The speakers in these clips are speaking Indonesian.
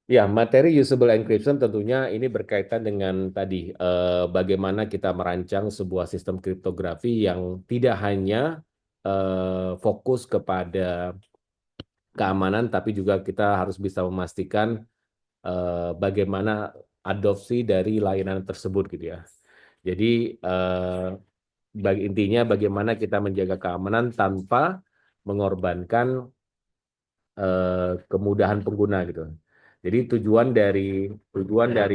Ya, materi usable encryption tentunya ini berkaitan dengan tadi bagaimana kita merancang sebuah sistem kriptografi yang tidak hanya fokus kepada keamanan, tapi juga kita harus bisa memastikan bagaimana adopsi dari layanan tersebut gitu ya. Jadi intinya bagaimana kita menjaga keamanan tanpa mengorbankan kemudahan pengguna gitu. Jadi tujuan dari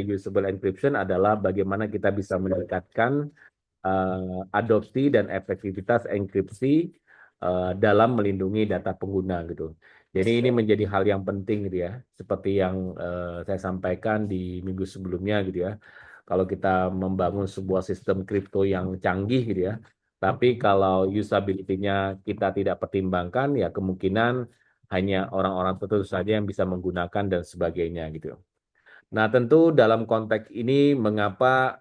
usable encryption adalah bagaimana kita bisa meningkatkan adopsi dan efektivitas enkripsi dalam melindungi data pengguna gitu. Jadi ini menjadi hal yang penting gitu ya, seperti yang saya sampaikan di minggu sebelumnya gitu ya. Kalau kita membangun sebuah sistem kripto yang canggih gitu ya, tapi kalau usability-nya kita tidak pertimbangkan, ya kemungkinan hanya orang-orang tertentu saja yang bisa menggunakan dan sebagainya gitu. Nah, tentu dalam konteks ini mengapa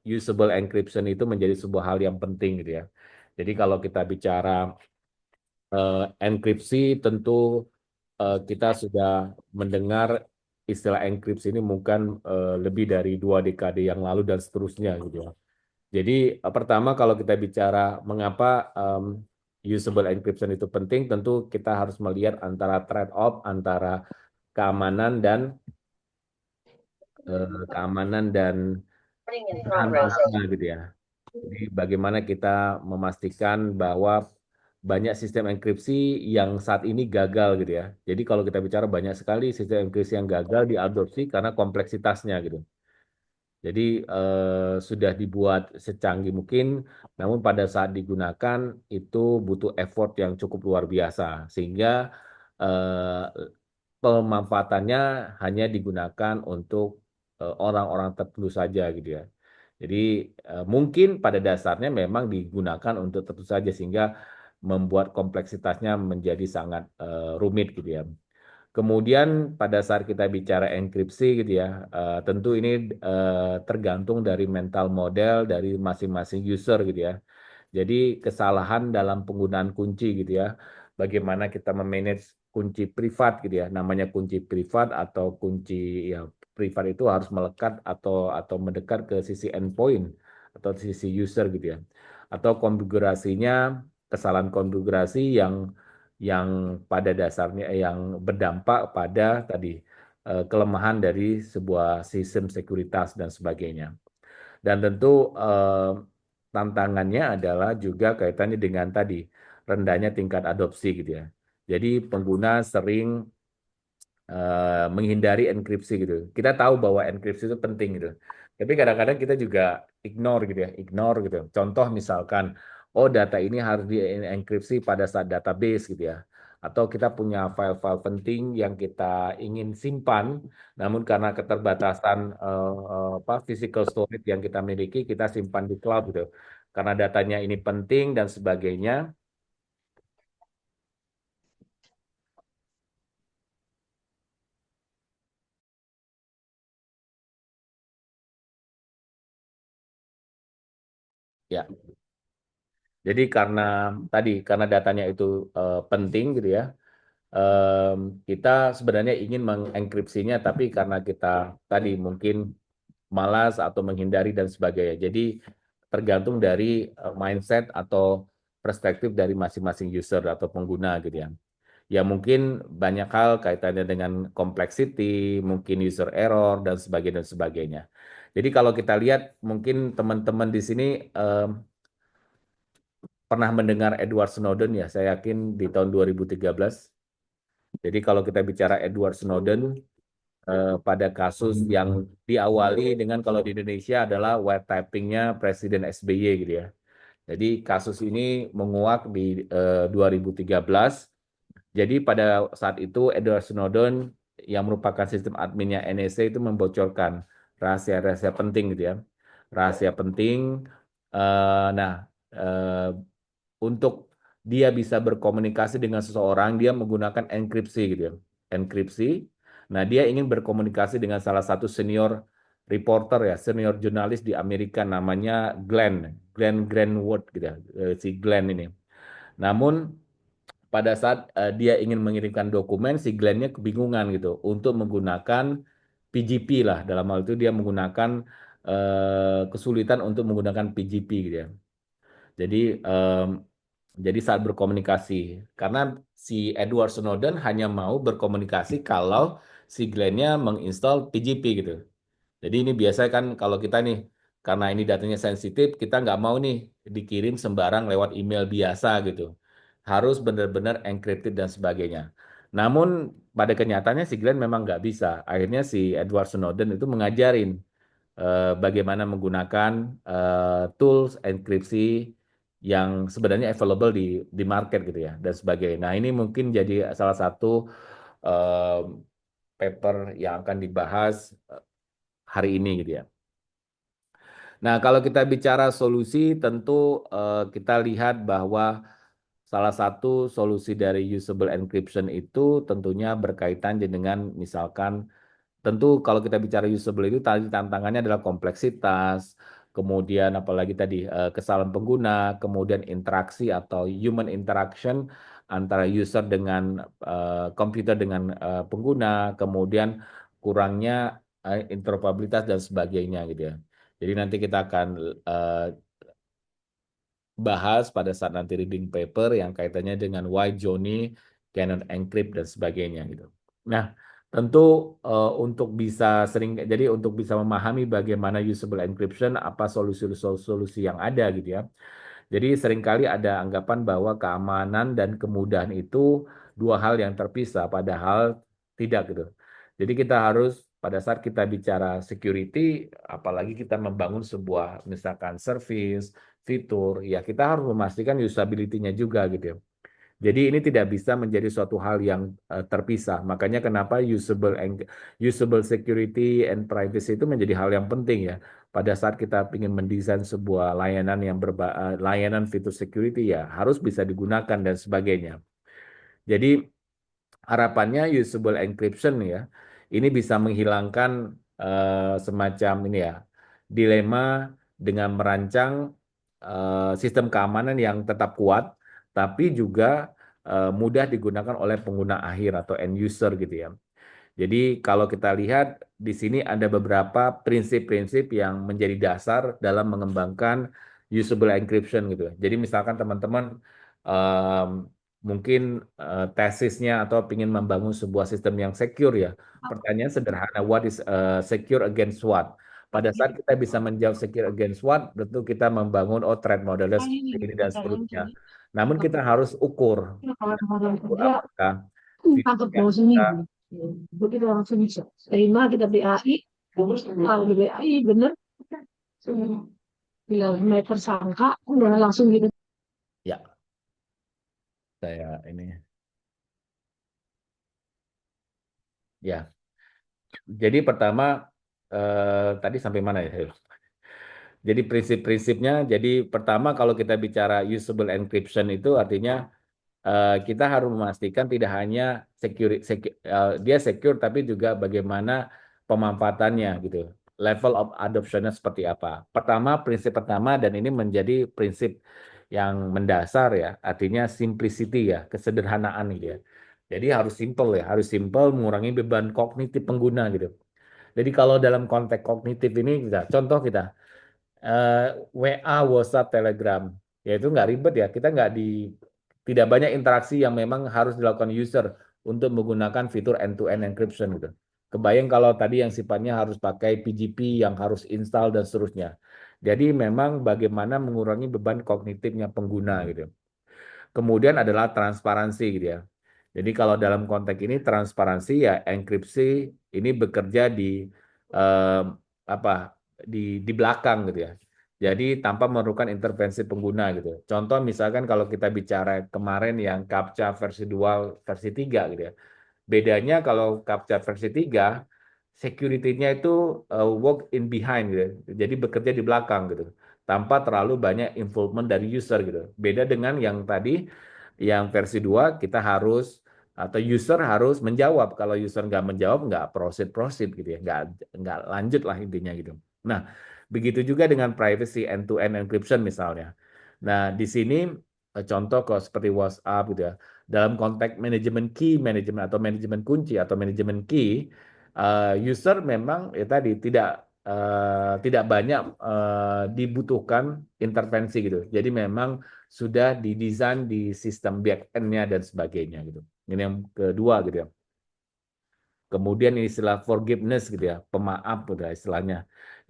usable encryption itu menjadi sebuah hal yang penting gitu ya. Jadi kalau kita bicara enkripsi, tentu kita sudah mendengar istilah enkripsi ini mungkin lebih dari 2 dekade yang lalu dan seterusnya gitu ya. Jadi pertama kalau kita bicara mengapa usable encryption itu penting, tentu kita harus melihat antara trade-off antara keamanan dan keamanan dan bahan pengguna gitu ya. Jadi bagaimana kita memastikan bahwa banyak sistem enkripsi yang saat ini gagal gitu ya. Jadi kalau kita bicara banyak sekali sistem enkripsi yang gagal diadopsi karena kompleksitasnya gitu. Jadi sudah dibuat secanggih mungkin, namun pada saat digunakan itu butuh effort yang cukup luar biasa, sehingga eh, pemanfaatannya hanya digunakan untuk orang-orang tertentu saja gitu ya. Jadi mungkin pada dasarnya memang digunakan untuk tertentu saja sehingga membuat kompleksitasnya menjadi sangat rumit gitu ya. Kemudian pada saat kita bicara enkripsi gitu ya, tentu ini tergantung dari mental model dari masing-masing user gitu ya. Jadi kesalahan dalam penggunaan kunci gitu ya, bagaimana kita memanage kunci privat gitu ya, namanya kunci privat atau kunci ya privat itu harus melekat atau mendekat ke sisi endpoint atau sisi user gitu ya, atau konfigurasinya kesalahan konfigurasi yang pada dasarnya yang berdampak pada tadi kelemahan dari sebuah sistem sekuritas dan sebagainya. Dan tentu tantangannya adalah juga kaitannya dengan tadi rendahnya tingkat adopsi gitu ya. Jadi pengguna sering menghindari enkripsi gitu. Kita tahu bahwa enkripsi itu penting gitu. Tapi kadang-kadang kita juga ignore gitu ya, ignore gitu. Contoh misalkan, oh data ini harus dienkripsi pada saat database gitu ya. Atau kita punya file-file penting yang kita ingin simpan, namun karena keterbatasan physical storage yang kita miliki, kita simpan di cloud gitu. Karena datanya ini penting dan sebagainya, ya. Jadi karena datanya itu penting gitu ya, kita sebenarnya ingin mengenkripsinya, tapi karena kita tadi mungkin malas atau menghindari dan sebagainya. Jadi tergantung dari mindset atau perspektif dari masing-masing user atau pengguna gitu ya. Ya mungkin banyak hal kaitannya dengan complexity, mungkin user error dan sebagainya. Jadi kalau kita lihat mungkin teman-teman di sini pernah mendengar Edward Snowden ya, saya yakin di tahun 2013. Jadi kalau kita bicara Edward Snowden, pada kasus yang diawali dengan kalau di Indonesia adalah wiretappingnya Presiden SBY gitu ya. Jadi kasus ini menguak di 2013. Jadi pada saat itu Edward Snowden yang merupakan sistem adminnya NSA itu membocorkan rahasia-rahasia penting gitu ya. Rahasia penting. Nah, eh, untuk dia bisa berkomunikasi dengan seseorang, dia menggunakan enkripsi gitu ya. Enkripsi. Nah, dia ingin berkomunikasi dengan salah satu senior reporter ya, senior jurnalis di Amerika namanya Glenn Greenwald gitu ya, si Glenn ini. Namun pada saat dia ingin mengirimkan dokumen, si Glenn-nya kebingungan gitu untuk menggunakan PGP lah. Dalam hal itu dia menggunakan kesulitan untuk menggunakan PGP gitu ya. Jadi jadi saat berkomunikasi, karena si Edward Snowden hanya mau berkomunikasi kalau si Glenn-nya menginstal PGP gitu. Jadi ini biasa kan kalau kita nih, karena ini datanya sensitif, kita nggak mau nih dikirim sembarang lewat email biasa gitu. Harus benar-benar encrypted dan sebagainya. Namun pada kenyataannya si Glenn memang nggak bisa. Akhirnya si Edward Snowden itu mengajarin bagaimana menggunakan tools enkripsi yang sebenarnya available di market gitu ya dan sebagainya. Nah ini mungkin jadi salah satu eh, paper yang akan dibahas hari ini gitu ya. Nah, kalau kita bicara solusi, tentu kita lihat bahwa salah satu solusi dari usable encryption itu tentunya berkaitan dengan misalkan, tentu kalau kita bicara usable itu tadi tantangannya adalah kompleksitas, kemudian apalagi tadi kesalahan pengguna, kemudian interaksi atau human interaction antara user dengan komputer dengan pengguna, kemudian kurangnya interoperabilitas dan sebagainya gitu ya. Jadi nanti kita akan eh, bahas pada saat nanti reading paper yang kaitannya dengan why Johnny cannot encrypt dan sebagainya gitu. Nah, tentu untuk bisa jadi untuk bisa memahami bagaimana usable encryption, apa solusi-solusi yang ada gitu ya. Jadi seringkali ada anggapan bahwa keamanan dan kemudahan itu dua hal yang terpisah, padahal tidak gitu. Jadi kita harus pada saat kita bicara security, apalagi kita membangun sebuah misalkan service, fitur, ya kita harus memastikan usability-nya juga gitu ya. Jadi ini tidak bisa menjadi suatu hal yang terpisah. Makanya kenapa usable security and privacy itu menjadi hal yang penting ya. Pada saat kita ingin mendesain sebuah layanan layanan fitur security ya harus bisa digunakan dan sebagainya. Jadi harapannya usable encryption ya, ini bisa menghilangkan semacam ini ya, dilema dengan merancang sistem keamanan yang tetap kuat, tapi juga mudah digunakan oleh pengguna akhir atau end user gitu ya. Jadi kalau kita lihat di sini ada beberapa prinsip-prinsip yang menjadi dasar dalam mengembangkan usable encryption gitu. Jadi misalkan teman-teman em, mungkin tesisnya atau ingin membangun sebuah sistem yang secure ya. Pertanyaan sederhana, what is secure against what? Pada saat kita bisa menjawab secure against what, tentu kita membangun threat modelnya seperti ini dan seterusnya. Namun kita harus ukur, ukur apakah fitur Tangkap yang bawah kita seminggu. Begitu langsung bisa. Terima kita BAI, kalau di BAI bener, bila mulai tersangka, udah langsung gitu. ya saya ini ya. Jadi pertama tadi sampai mana ya? Jadi prinsip-prinsipnya, jadi pertama kalau kita bicara usable encryption itu artinya kita harus memastikan tidak hanya dia secure tapi juga bagaimana pemanfaatannya gitu. Level of adoptionnya seperti apa. Prinsip pertama dan ini menjadi prinsip yang mendasar ya, artinya simplicity ya, kesederhanaan gitu ya. Jadi harus simple ya, harus simple mengurangi beban kognitif pengguna gitu. Jadi kalau dalam konteks kognitif ini contoh kita eh, WA, WhatsApp, Telegram. Ya itu nggak ribet ya. Kita nggak tidak banyak interaksi yang memang harus dilakukan user untuk menggunakan fitur end-to-end encryption gitu. Kebayang kalau tadi yang sifatnya harus pakai PGP yang harus install dan seterusnya. Jadi memang bagaimana mengurangi beban kognitifnya pengguna gitu. Kemudian adalah transparansi gitu ya. Jadi kalau dalam konteks ini transparansi ya enkripsi ini bekerja eh, apa di belakang gitu ya. Jadi tanpa memerlukan intervensi pengguna gitu. Contoh misalkan kalau kita bicara kemarin yang CAPTCHA versi 2 versi 3 gitu ya. Bedanya kalau CAPTCHA versi 3 security-nya itu work in behind gitu. Jadi bekerja di belakang gitu. Tanpa terlalu banyak involvement dari user gitu. Beda dengan yang tadi yang versi 2 kita harus atau user harus menjawab. Kalau user nggak menjawab nggak proceed gitu ya. Nggak lanjut lah intinya gitu. Nah, begitu juga dengan privacy end-to-end encryption misalnya. Nah, di sini contoh kok seperti WhatsApp gitu ya. Dalam konteks manajemen key, manajemen atau manajemen kunci atau manajemen key, user memang ya tadi tidak banyak dibutuhkan intervensi gitu. Jadi memang sudah didesain di sistem back-end-nya dan sebagainya gitu. Ini yang kedua gitu ya. Kemudian istilah forgiveness gitu ya, pemaaf gitu ya istilahnya.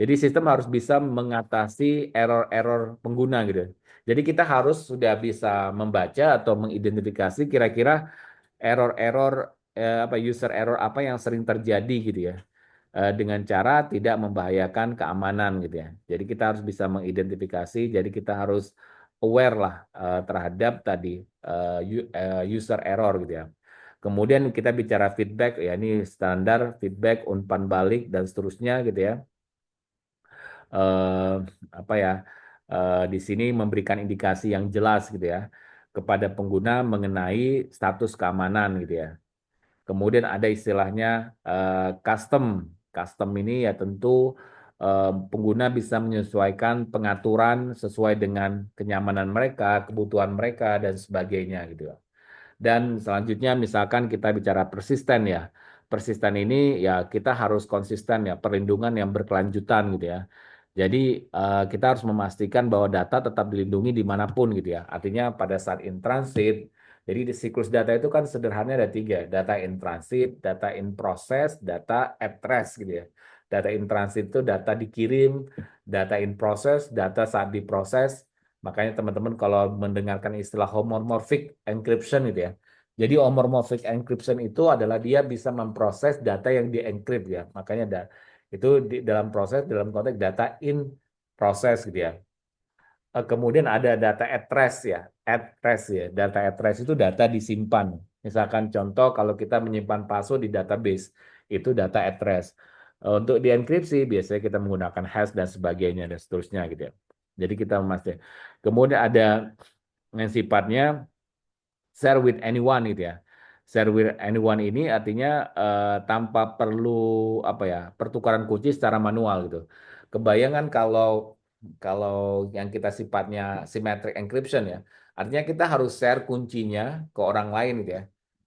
Jadi sistem harus bisa mengatasi error-error pengguna gitu. Jadi kita harus sudah bisa membaca atau mengidentifikasi kira-kira error-error apa user error apa yang sering terjadi gitu ya. Dengan cara tidak membahayakan keamanan gitu ya. Jadi kita harus bisa mengidentifikasi, jadi kita harus aware lah terhadap tadi user error gitu ya. Kemudian kita bicara feedback, ya ini standar feedback, umpan balik dan seterusnya gitu ya. Eh, apa ya? Di sini memberikan indikasi yang jelas gitu ya kepada pengguna mengenai status keamanan gitu ya. Kemudian ada istilahnya custom. Custom ini ya tentu pengguna bisa menyesuaikan pengaturan sesuai dengan kenyamanan mereka, kebutuhan mereka dan sebagainya gitu ya. Dan selanjutnya misalkan kita bicara persisten ya. Persisten ini ya kita harus konsisten ya, perlindungan yang berkelanjutan gitu ya. Jadi kita harus memastikan bahwa data tetap dilindungi dimanapun gitu ya. Artinya pada saat in transit, jadi di siklus data itu kan sederhananya ada tiga. Data in transit, data in process, data at rest gitu ya. Data in transit itu data dikirim, data in process, data saat diproses. Makanya teman-teman kalau mendengarkan istilah homomorphic encryption gitu ya. Jadi homomorphic encryption itu adalah dia bisa memproses data yang di-encrypt ya. Makanya itu dalam proses dalam konteks data in proses gitu ya. Kemudian ada data at rest ya. At rest ya. Data at rest itu data disimpan. Misalkan contoh kalau kita menyimpan password di database itu data at rest. Untuk dienkripsi biasanya kita menggunakan hash dan sebagainya dan seterusnya gitu ya. Jadi kita memastikan. Kemudian ada yang sifatnya share with anyone gitu ya. Share with anyone ini artinya tanpa perlu apa ya pertukaran kunci secara manual gitu. Kebayangan kalau kalau yang kita sifatnya symmetric encryption ya, artinya kita harus share kuncinya ke orang lain gitu ya.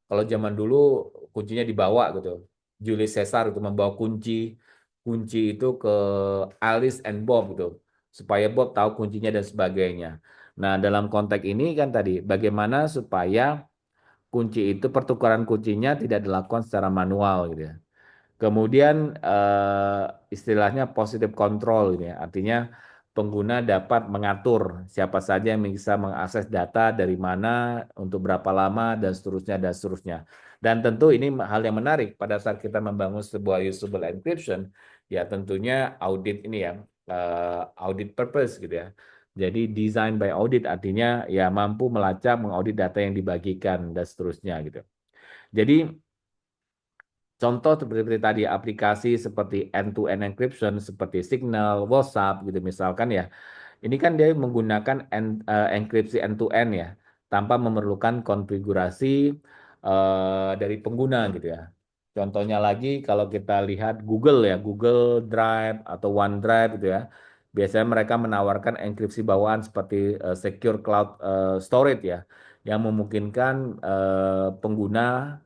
Kalau zaman dulu kuncinya dibawa gitu. Julius Caesar itu membawa kunci kunci itu ke Alice and Bob gitu supaya Bob tahu kuncinya dan sebagainya. Nah, dalam konteks ini kan tadi bagaimana supaya kunci itu pertukaran kuncinya tidak dilakukan secara manual gitu ya. Kemudian istilahnya positive control ini ya. Artinya pengguna dapat mengatur siapa saja yang bisa mengakses data dari mana untuk berapa lama dan seterusnya dan seterusnya. Dan tentu ini hal yang menarik pada saat kita membangun sebuah usable encryption ya tentunya audit ini ya audit purpose gitu ya. Jadi design by audit artinya ya mampu melacak mengaudit data yang dibagikan dan seterusnya gitu. Jadi contoh seperti tadi aplikasi seperti end-to-end encryption seperti Signal, WhatsApp gitu misalkan ya. Ini kan dia menggunakan enkripsi end-to-end ya, tanpa memerlukan konfigurasi dari pengguna gitu ya. Contohnya lagi kalau kita lihat Google ya, Google Drive atau OneDrive gitu ya. Biasanya mereka menawarkan enkripsi bawaan seperti Secure Cloud Storage ya, yang memungkinkan pengguna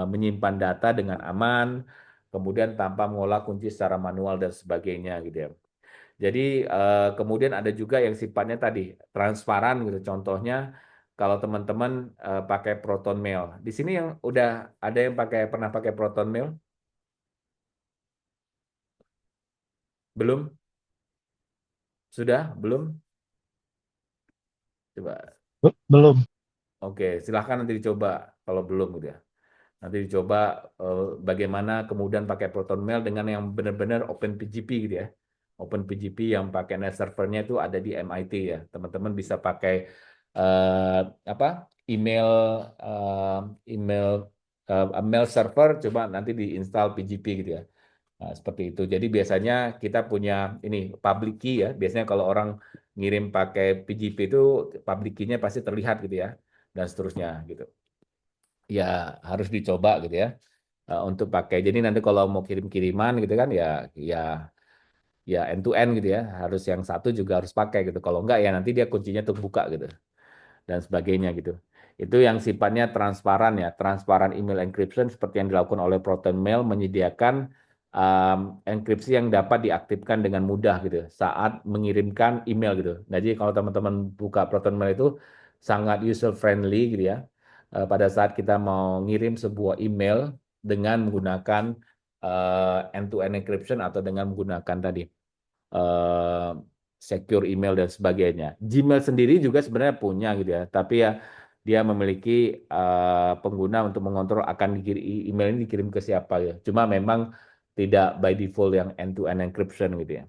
menyimpan data dengan aman, kemudian tanpa mengolah kunci secara manual dan sebagainya gitu ya. Jadi kemudian ada juga yang sifatnya tadi transparan gitu. Contohnya kalau teman-teman pakai Proton Mail. Di sini yang udah ada yang pernah pakai Proton Mail? Belum? Sudah? Belum? Coba. Belum. Oke, silahkan nanti dicoba kalau belum gitu ya. Nanti dicoba bagaimana kemudian pakai Proton Mail dengan yang benar-benar OpenPGP gitu ya. OpenPGP yang pakai net servernya itu ada di MIT ya. Teman-teman bisa pakai eh, apa email eh, email mail server coba nanti diinstal PGP gitu ya. Nah, seperti itu. Jadi biasanya kita punya ini public key ya. Biasanya kalau orang ngirim pakai PGP itu public key-nya pasti terlihat gitu ya dan seterusnya gitu. Ya harus dicoba gitu ya untuk pakai. Jadi nanti kalau mau kirim-kiriman gitu kan ya ya end to end gitu ya. Harus yang satu juga harus pakai gitu. Kalau enggak ya nanti dia kuncinya terbuka gitu. dan sebagainya gitu. Itu yang sifatnya transparan ya, transparan email encryption seperti yang dilakukan oleh ProtonMail menyediakan enkripsi yang dapat diaktifkan dengan mudah gitu saat mengirimkan email gitu. Jadi kalau teman-teman buka ProtonMail itu sangat user friendly gitu ya. Pada saat kita mau ngirim sebuah email dengan menggunakan end-to-end encryption atau dengan menggunakan tadi eh, secure email dan sebagainya. Gmail sendiri juga sebenarnya punya gitu ya, tapi ya dia memiliki pengguna untuk mengontrol akan email ini dikirim ke siapa ya. Cuma memang tidak by default yang end-to-end encryption gitu ya.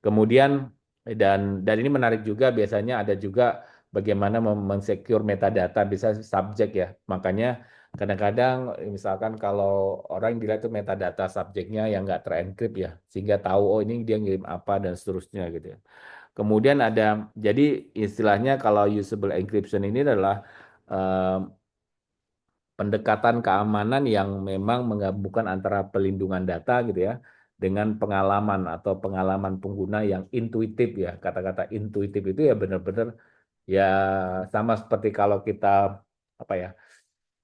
Kemudian dan ini menarik juga biasanya ada juga bagaimana mensecure metadata bisa subjek ya. Makanya kadang-kadang misalkan kalau orang dilihat tuh metadata subjeknya yang nggak terenkrypt ya, sehingga tahu oh ini dia ngirim apa dan seterusnya gitu ya. Kemudian ada jadi istilahnya kalau usable encryption ini adalah eh, pendekatan keamanan yang memang menggabungkan antara pelindungan data gitu ya dengan pengalaman atau pengalaman pengguna yang intuitif ya. Kata-kata intuitif itu ya benar-benar ya sama seperti kalau kita apa ya?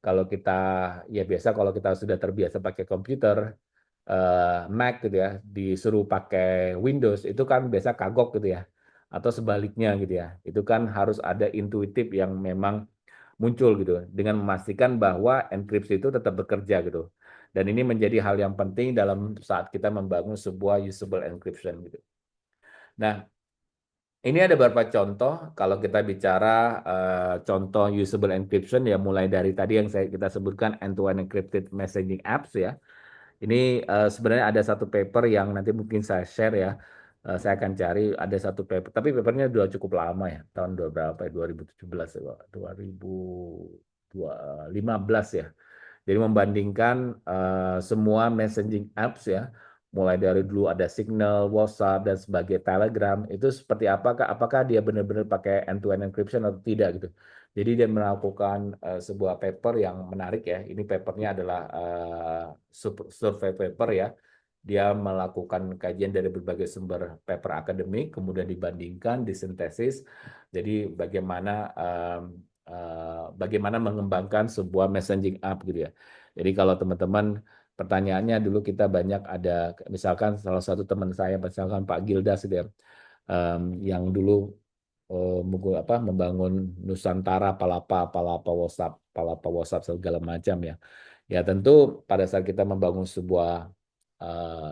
Kalau kita ya biasa kalau kita sudah terbiasa pakai komputer Mac gitu ya, disuruh pakai Windows itu kan biasa kagok gitu ya. Atau sebaliknya gitu ya. Itu kan harus ada intuitif yang memang muncul gitu dengan memastikan bahwa enkripsi itu tetap bekerja gitu. Dan ini menjadi hal yang penting dalam saat kita membangun sebuah usable encryption gitu. Nah, ini ada beberapa contoh kalau kita bicara contoh usable encryption ya mulai dari tadi yang kita sebutkan end-to-end encrypted messaging apps ya. Ini sebenarnya ada satu paper yang nanti mungkin saya share ya. Saya akan cari ada satu paper, tapi papernya sudah cukup lama ya, tahun berapa ya, 2017 ya, 2015 ya. Jadi membandingkan semua messaging apps ya, mulai dari dulu ada Signal, WhatsApp dan sebagai Telegram, itu seperti apakah apakah dia benar-benar pakai end-to-end encryption atau tidak gitu. Jadi dia melakukan sebuah paper yang menarik ya. Ini papernya adalah survei paper ya. Dia melakukan kajian dari berbagai sumber paper akademik, kemudian dibandingkan, disintesis. Jadi bagaimana mengembangkan sebuah messaging app gitu ya. Jadi kalau teman-teman pertanyaannya dulu kita banyak ada misalkan salah satu teman saya misalkan Pak Gildas gitu ya, yang dulu membangun Nusantara Palapa WhatsApp segala macam ya. Ya tentu pada saat kita membangun sebuah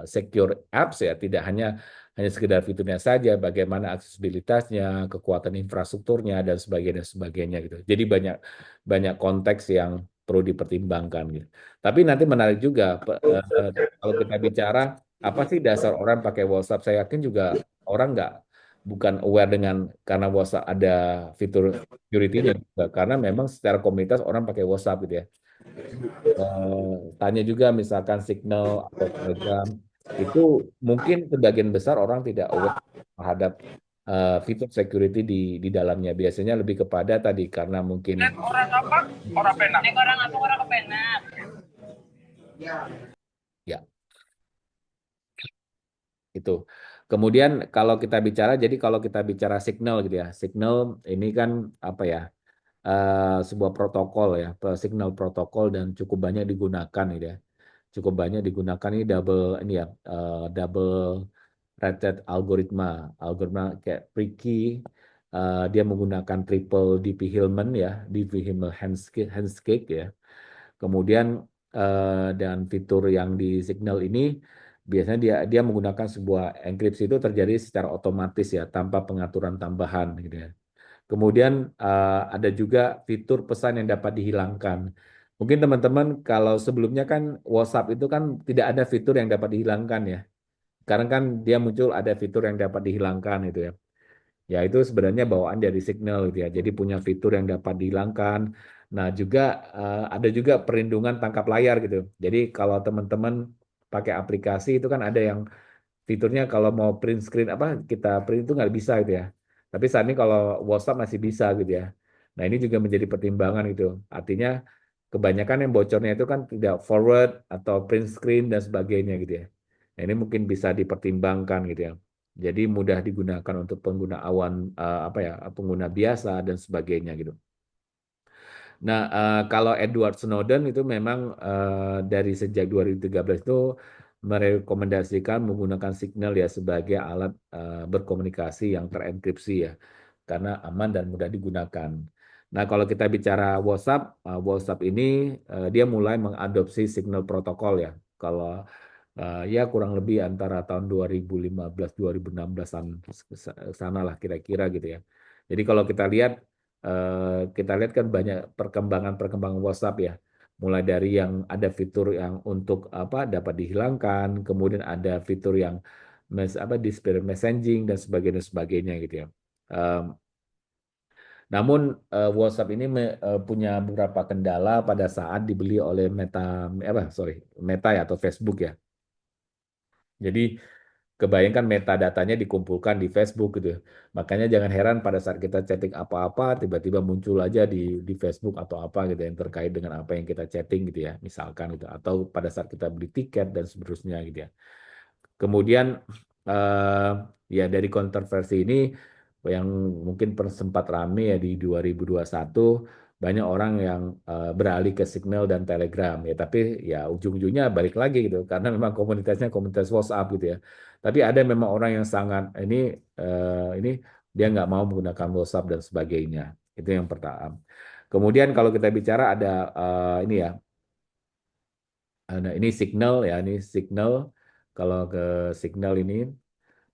secure apps ya tidak hanya sekedar fiturnya saja, bagaimana aksesibilitasnya, kekuatan infrastrukturnya dan sebagainya gitu. Jadi banyak banyak konteks yang perlu dipertimbangkan gitu. Tapi nanti menarik juga kalau kita bicara apa sih dasar orang pakai WhatsApp, saya yakin juga orang nggak bukan aware dengan karena WhatsApp ada fitur security-nya juga. Karena memang secara komunitas orang pakai WhatsApp gitu ya. Tanya juga misalkan Signal atau Telegram itu mungkin sebagian besar orang tidak aware terhadap fitur security di dalamnya. Biasanya lebih kepada tadi karena mungkin Orang apa? Orang penak. Orang apa? Orang kepenak. ya itu. Kemudian kalau kita bicara, jadi kalau kita bicara Signal gitu ya, Signal ini kan apa ya? Sebuah protokol ya, Signal protokol dan cukup banyak digunakan gitu ya. Cukup banyak digunakan ini ini ya, double threaded algoritma kayak Prikey, dia menggunakan triple DP Hillman ya, DP Hillman handshake ya. Kemudian dan fitur yang di Signal ini biasanya dia menggunakan sebuah enkripsi itu terjadi secara otomatis ya tanpa pengaturan tambahan gitu ya. Kemudian ada juga fitur pesan yang dapat dihilangkan. Mungkin teman-teman kalau sebelumnya kan WhatsApp itu kan tidak ada fitur yang dapat dihilangkan ya. Sekarang kan dia muncul ada fitur yang dapat dihilangkan gitu ya. Ya itu sebenarnya bawaan dari Signal gitu ya. Jadi punya fitur yang dapat dihilangkan. Nah juga ada juga perlindungan tangkap layar gitu. Jadi kalau teman-teman pakai aplikasi itu kan ada yang fiturnya kalau mau print screen apa kita print itu nggak bisa gitu ya. Tapi saat ini kalau WhatsApp masih bisa gitu ya. Nah ini juga menjadi pertimbangan gitu. Artinya kebanyakan yang bocornya itu kan tidak forward atau print screen dan sebagainya gitu ya. Nah, ini mungkin bisa dipertimbangkan gitu ya. Jadi mudah digunakan untuk pengguna awan apa ya, pengguna biasa dan sebagainya gitu. Nah, kalau Edward Snowden itu memang dari sejak 2013 itu merekomendasikan menggunakan signal ya sebagai alat berkomunikasi yang terenkripsi ya, karena aman dan mudah digunakan. Nah, kalau kita bicara WhatsApp, WhatsApp ini dia mulai mengadopsi signal protokol ya. Kalau ya kurang lebih antara tahun 2015-2016-an sana lah kira-kira gitu ya. Jadi kalau kita lihat kan banyak perkembangan WhatsApp ya. Mulai dari yang ada fitur yang untuk apa dapat dihilangkan, kemudian ada fitur yang display messaging dan sebagainya gitu ya. Em, Namun WhatsApp ini punya beberapa kendala pada saat dibeli oleh Meta ya atau Facebook ya. Jadi kebayangkan metadatanya dikumpulkan di Facebook gitu. Makanya jangan heran pada saat kita chatting apa-apa, tiba-tiba muncul aja di Facebook atau apa gitu yang terkait dengan apa yang kita chatting gitu ya, misalkan gitu. Atau pada saat kita beli tiket dan seterusnya gitu ya. Kemudian eh, ya dari kontroversi ini yang mungkin sempat rame ya di 2021 banyak orang yang beralih ke Signal dan Telegram ya tapi ya ujung-ujungnya balik lagi gitu karena memang komunitasnya komunitas WhatsApp gitu ya. Tapi ada memang orang yang sangat ini dia nggak mau menggunakan WhatsApp dan sebagainya. Itu yang pertama. Kemudian kalau kita bicara ada ini ya. Nah, ini Signal ya, ini Signal. Kalau ke Signal ini,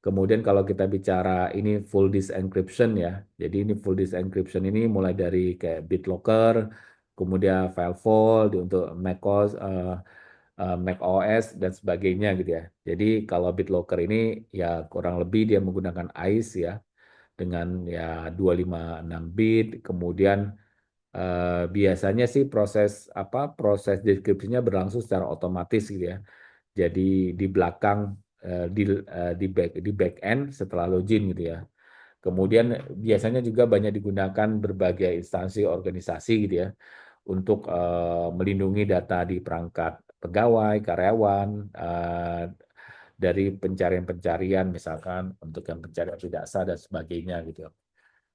kemudian kalau kita bicara ini full disk encryption ya. Jadi ini full disk encryption ini mulai dari kayak BitLocker, kemudian FileVault untuk Mac OS dan sebagainya gitu ya. Jadi kalau BitLocker ini ya kurang lebih dia menggunakan ICE ya dengan ya 256 bit, kemudian biasanya sih proses deskripsinya berlangsung secara otomatis gitu ya. Jadi di belakang di back end setelah login gitu ya. Kemudian biasanya juga banyak digunakan berbagai instansi organisasi gitu ya untuk melindungi data di perangkat pegawai, karyawan dari pencarian-pencarian misalkan untuk yang pencarian tidak sah dan sebagainya gitu.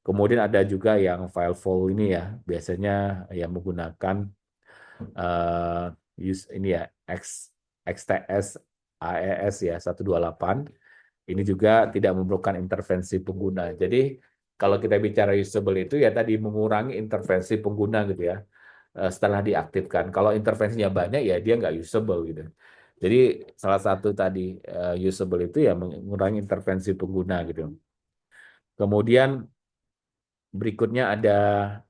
Kemudian ada juga yang file vault ini ya, biasanya yang menggunakan eh ini ya XTS AES ya 128. Ini juga tidak memerlukan intervensi pengguna. Jadi kalau kita bicara usable itu ya tadi mengurangi intervensi pengguna gitu ya setelah diaktifkan. Kalau intervensinya banyak ya dia nggak usable gitu. Jadi salah satu tadi usable itu ya mengurangi intervensi pengguna gitu. Kemudian berikutnya ada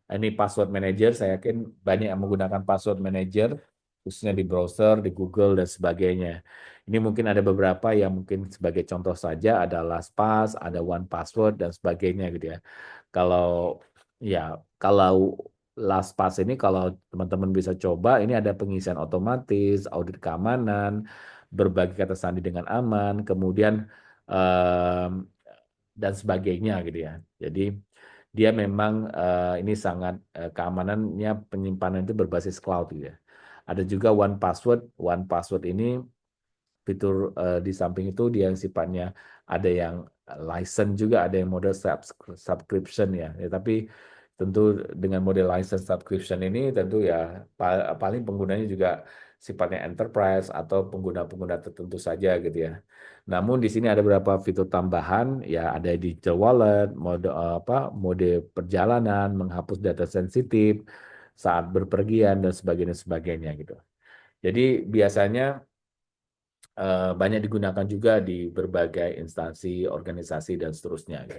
ini password manager. Saya yakin banyak yang menggunakan password manager, khususnya di browser, di Google, dan sebagainya. Ini mungkin ada beberapa yang mungkin sebagai contoh saja ada LastPass, ada OnePassword, dan sebagainya gitu ya. Kalau ya kalau LastPass ini kalau teman-teman bisa coba, ini ada pengisian otomatis, audit keamanan, berbagi kata sandi dengan aman, kemudian em, dan sebagainya gitu ya. Jadi dia memang ini sangat keamanannya penyimpanan itu berbasis cloud gitu ya. Ada juga One Password ini fitur di samping itu dia yang sifatnya ada yang license juga, ada yang model subscription ya. Ya, tapi tentu dengan model license subscription ini tentu ya paling penggunanya juga sifatnya enterprise atau pengguna-pengguna tertentu saja gitu ya. Namun di sini ada beberapa fitur tambahan ya ada digital wallet, mode perjalanan, menghapus data sensitif saat berpergian dan sebagainya gitu. Jadi biasanya banyak digunakan juga di berbagai instansi, organisasi, dan seterusnya.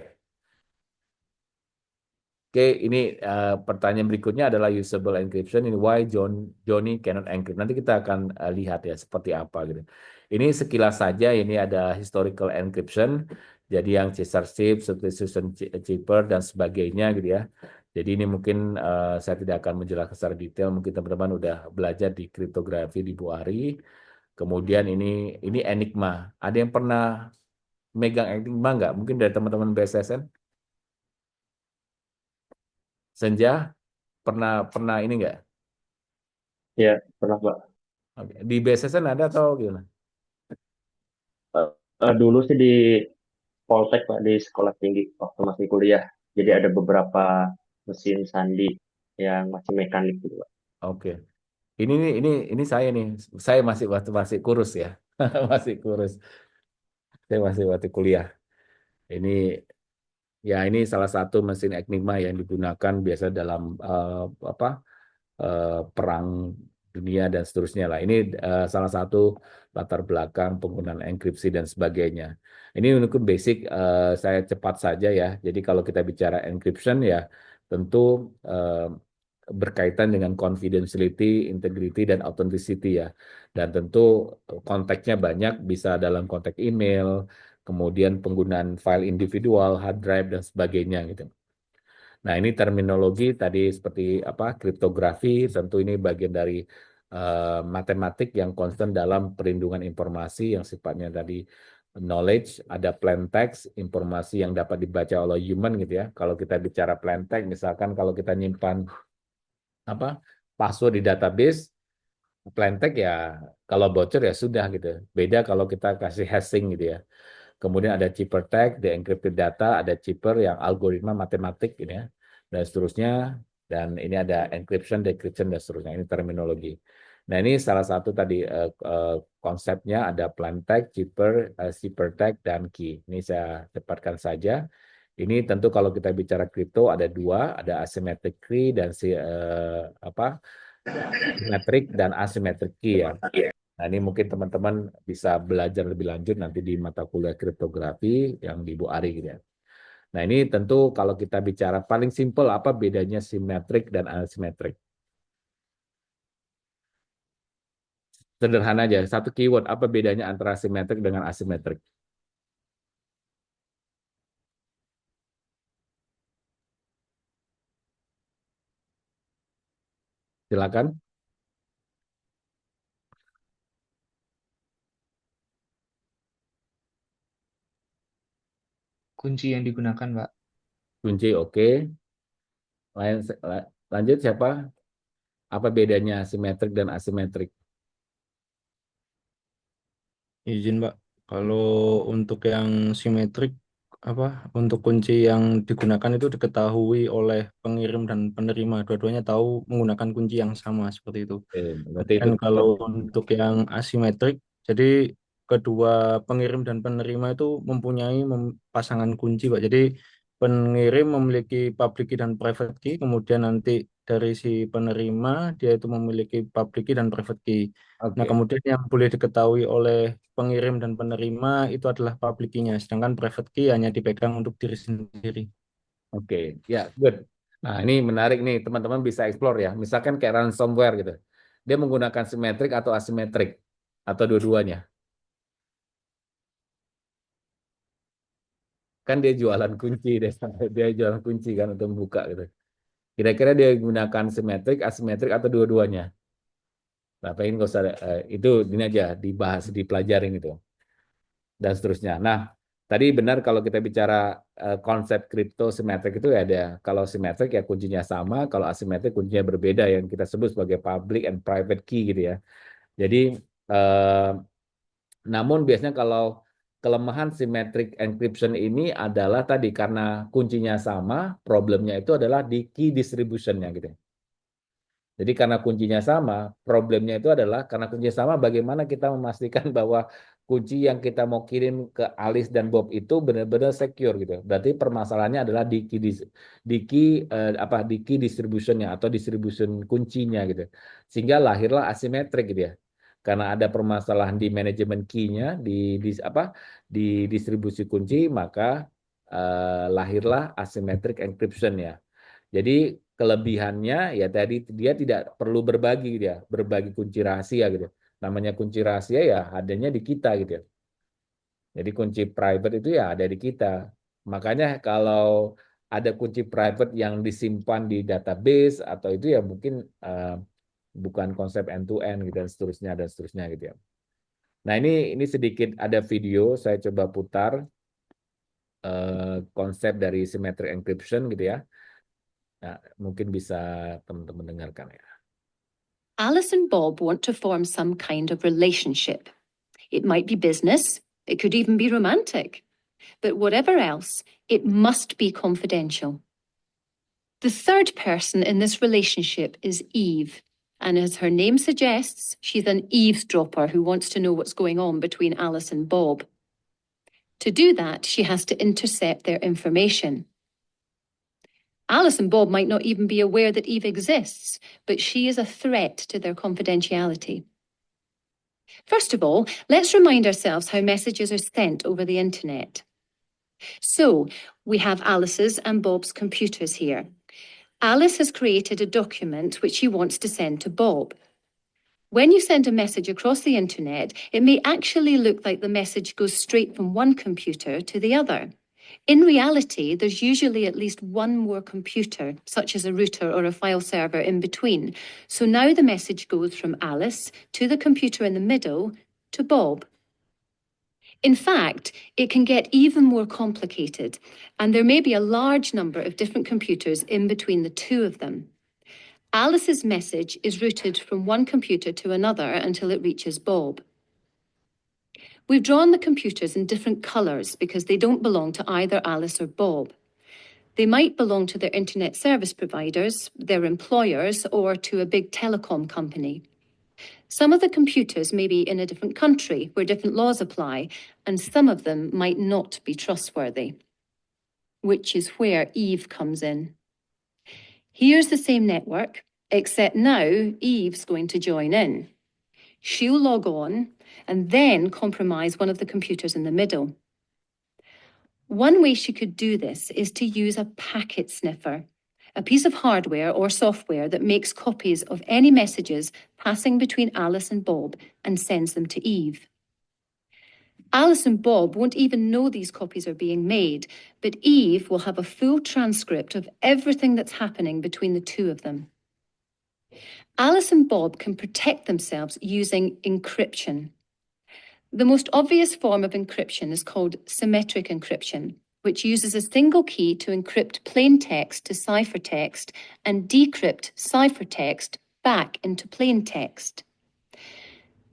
Oke, ini pertanyaan berikutnya adalah usable encryption. Ini why Johnny cannot encrypt. Nanti kita akan lihat ya seperti apa gitu. Ini sekilas saja ini ada historical encryption. Jadi yang Caesar chip, substitution chipper dan sebagainya gitu ya. Jadi ini mungkin saya tidak akan menjelaskan secara detail. Mungkin teman-teman udah belajar di kriptografi di Bu Ari. Kemudian ini Enigma. Ada yang pernah megang Enigma nggak? Mungkin dari teman-teman BSSN? Senja pernah pernah ini nggak? Ya, pernah Pak. Oke. Di BSSN ada atau gimana? Dulu sih di Poltek Pak di sekolah tinggi waktu masih kuliah. Jadi ada beberapa mesin sandi yang masih mekanik gitu Pak. Oke. Ini saya nih. Saya masih waktu masih kurus ya. Masih kurus. Saya masih waktu kuliah. Ini ya ini salah satu mesin Enigma yang digunakan biasa dalam apa perang dunia dan seterusnya lah. Ini salah satu latar belakang penggunaan enkripsi dan sebagainya. Ini untuk basic saya cepat saja ya. Jadi kalau kita bicara encryption ya tentu berkaitan dengan confidentiality, integrity dan authenticity ya. Dan tentu konteksnya banyak bisa dalam konteks email, kemudian penggunaan file individual, hard drive dan sebagainya gitu. Nah, ini terminologi tadi seperti apa kriptografi, tentu ini bagian dari matematik yang konstan dalam perlindungan informasi yang sifatnya tadi knowledge, ada plain text, informasi yang dapat dibaca oleh human gitu ya. Kalau kita bicara plain text, misalkan kalau kita nyimpan apa password di database, plain text ya kalau bocor ya sudah gitu. Beda kalau kita kasih hashing gitu ya. Kemudian ada chipper tag, the encrypted data, ada chipper yang algoritma matematik ini ya, dan seterusnya. Dan ini ada encryption, decryption, dan seterusnya. Ini terminologi. Nah ini salah satu tadi konsepnya ada plain text, chipper tag, dan key. Ini saya cepatkan saja. Ini tentu kalau kita bicara kripto ada dua, ada asymmetric key dan apa symmetric dan asymmetric key ya. Nah, ini mungkin teman-teman bisa belajar lebih lanjut nanti di mata kuliah kriptografi yang di Bu Ari gitu ya. Nah, ini tentu kalau kita bicara paling simpel apa bedanya simetrik dan asimetrik. Sederhana aja, satu keyword apa bedanya antara simetrik dengan asimetrik. Silakan. Kunci yang digunakan, Pak. Kunci oke. Lanjut siapa? Apa bedanya simetrik dan asimetrik? Izin, Pak. Kalau untuk yang simetrik, untuk kunci yang digunakan itu diketahui oleh pengirim dan penerima. Dua-duanya tahu menggunakan kunci yang sama seperti itu. Berarti itu Dan kalau untuk yang asimetrik, jadi kedua pengirim dan penerima itu mempunyai pasangan kunci, Pak. Jadi pengirim memiliki public key dan private key, kemudian nanti dari si penerima dia itu memiliki public key dan private key. Nah, oke. kemudian yang boleh diketahui oleh pengirim dan penerima itu adalah public key-nya, sedangkan private key hanya dipegang untuk diri sendiri. Oke, ya, good. Nah, ini menarik nih, teman-teman bisa explore ya. Misalkan kayak ransomware gitu. Dia menggunakan simetrik atau asimetrik atau dua-duanya. Kan dia jualan kunci deh, dia jualan kunci kan untuk membuka gitu. Kira-kira dia gunakan simetrik, asimetrik atau dua-duanya? Nah, pengen nggak usah itu ini aja dibahas, dipelajarin itu dan seterusnya. Nah, tadi benar kalau kita bicara konsep kripto simetrik itu ya ada kalau simetrik ya kuncinya sama, kalau asimetrik kuncinya berbeda yang kita sebut sebagai public and private key gitu ya. Jadi eh, namun biasanya kalau kelemahan symmetric encryption ini adalah tadi karena kuncinya sama, problemnya itu adalah di key distributionnya gitu. Jadi karena kuncinya sama, problemnya itu adalah karena kuncinya sama, bagaimana kita memastikan bahwa kunci yang kita mau kirim ke Alice dan Bob itu benar-benar secure gitu. Berarti permasalahannya adalah di key distributionnya atau distribution kuncinya gitu. Sehingga lahirlah asimetrik gitu ya. Karena ada permasalahan di manajemen key-nya di distribusi kunci, maka lahirlah asymmetric encryption ya. Jadi kelebihannya ya tadi dia tidak perlu berbagi kunci rahasia gitu. Namanya kunci rahasia ya adanya di kita gitu ya. Jadi kunci private itu ya ada di kita. Makanya kalau ada kunci private yang disimpan di database atau itu ya mungkin bukan konsep end to end gitu dan seterusnya gitu ya. Nah, ini sedikit ada video saya coba putar konsep dari symmetric encryption gitu ya. Nah, mungkin bisa teman-teman dengarkan ya. Alice and Bob want to form some kind of relationship. It might be business, it could even be romantic. But whatever else, it must be confidential. The third person in this relationship is Eve. And as her name suggests, she's an eavesdropper who wants to know what's going on between Alice and Bob. To do that, she has to intercept their information. Alice and Bob might not even be aware that Eve exists, but she is a threat to their confidentiality. First of all, let's remind ourselves how messages are sent over the internet. So, we have Alice's and Bob's computers here. Alice has created a document which she wants to send to Bob. When you send a message across the internet, it may actually look like the message goes straight from one computer to the other. In reality, there's usually at least one more computer, such as a router or a file server in between. So now the message goes from Alice to the computer in the middle to Bob. In fact, it can get even more complicated, and there may be a large number of different computers in between the two of them. Alice's message is routed from one computer to another until it reaches Bob. We've drawn the computers in different colours because they don't belong to either Alice or Bob. They might belong to their internet service providers, their employers, or to a big telecom company. Some of the computers may be in a different country where different laws apply, and some of them might not be trustworthy, which is where Eve comes in. Here's the same network, except now Eve's going to join in. She'll log on and then compromise one of the computers in the middle. One way she could do this is to use a packet sniffer, a piece of hardware or software that makes copies of any messages passing between Alice and Bob and sends them to Eve. Alice and Bob won't even know these copies are being made, but Eve will have a full transcript of everything that's happening between the two of them. Alice and Bob can protect themselves using encryption. The most obvious form of encryption is called symmetric encryption, which uses a single key to encrypt plain text to ciphertext and decrypt ciphertext back into plain text.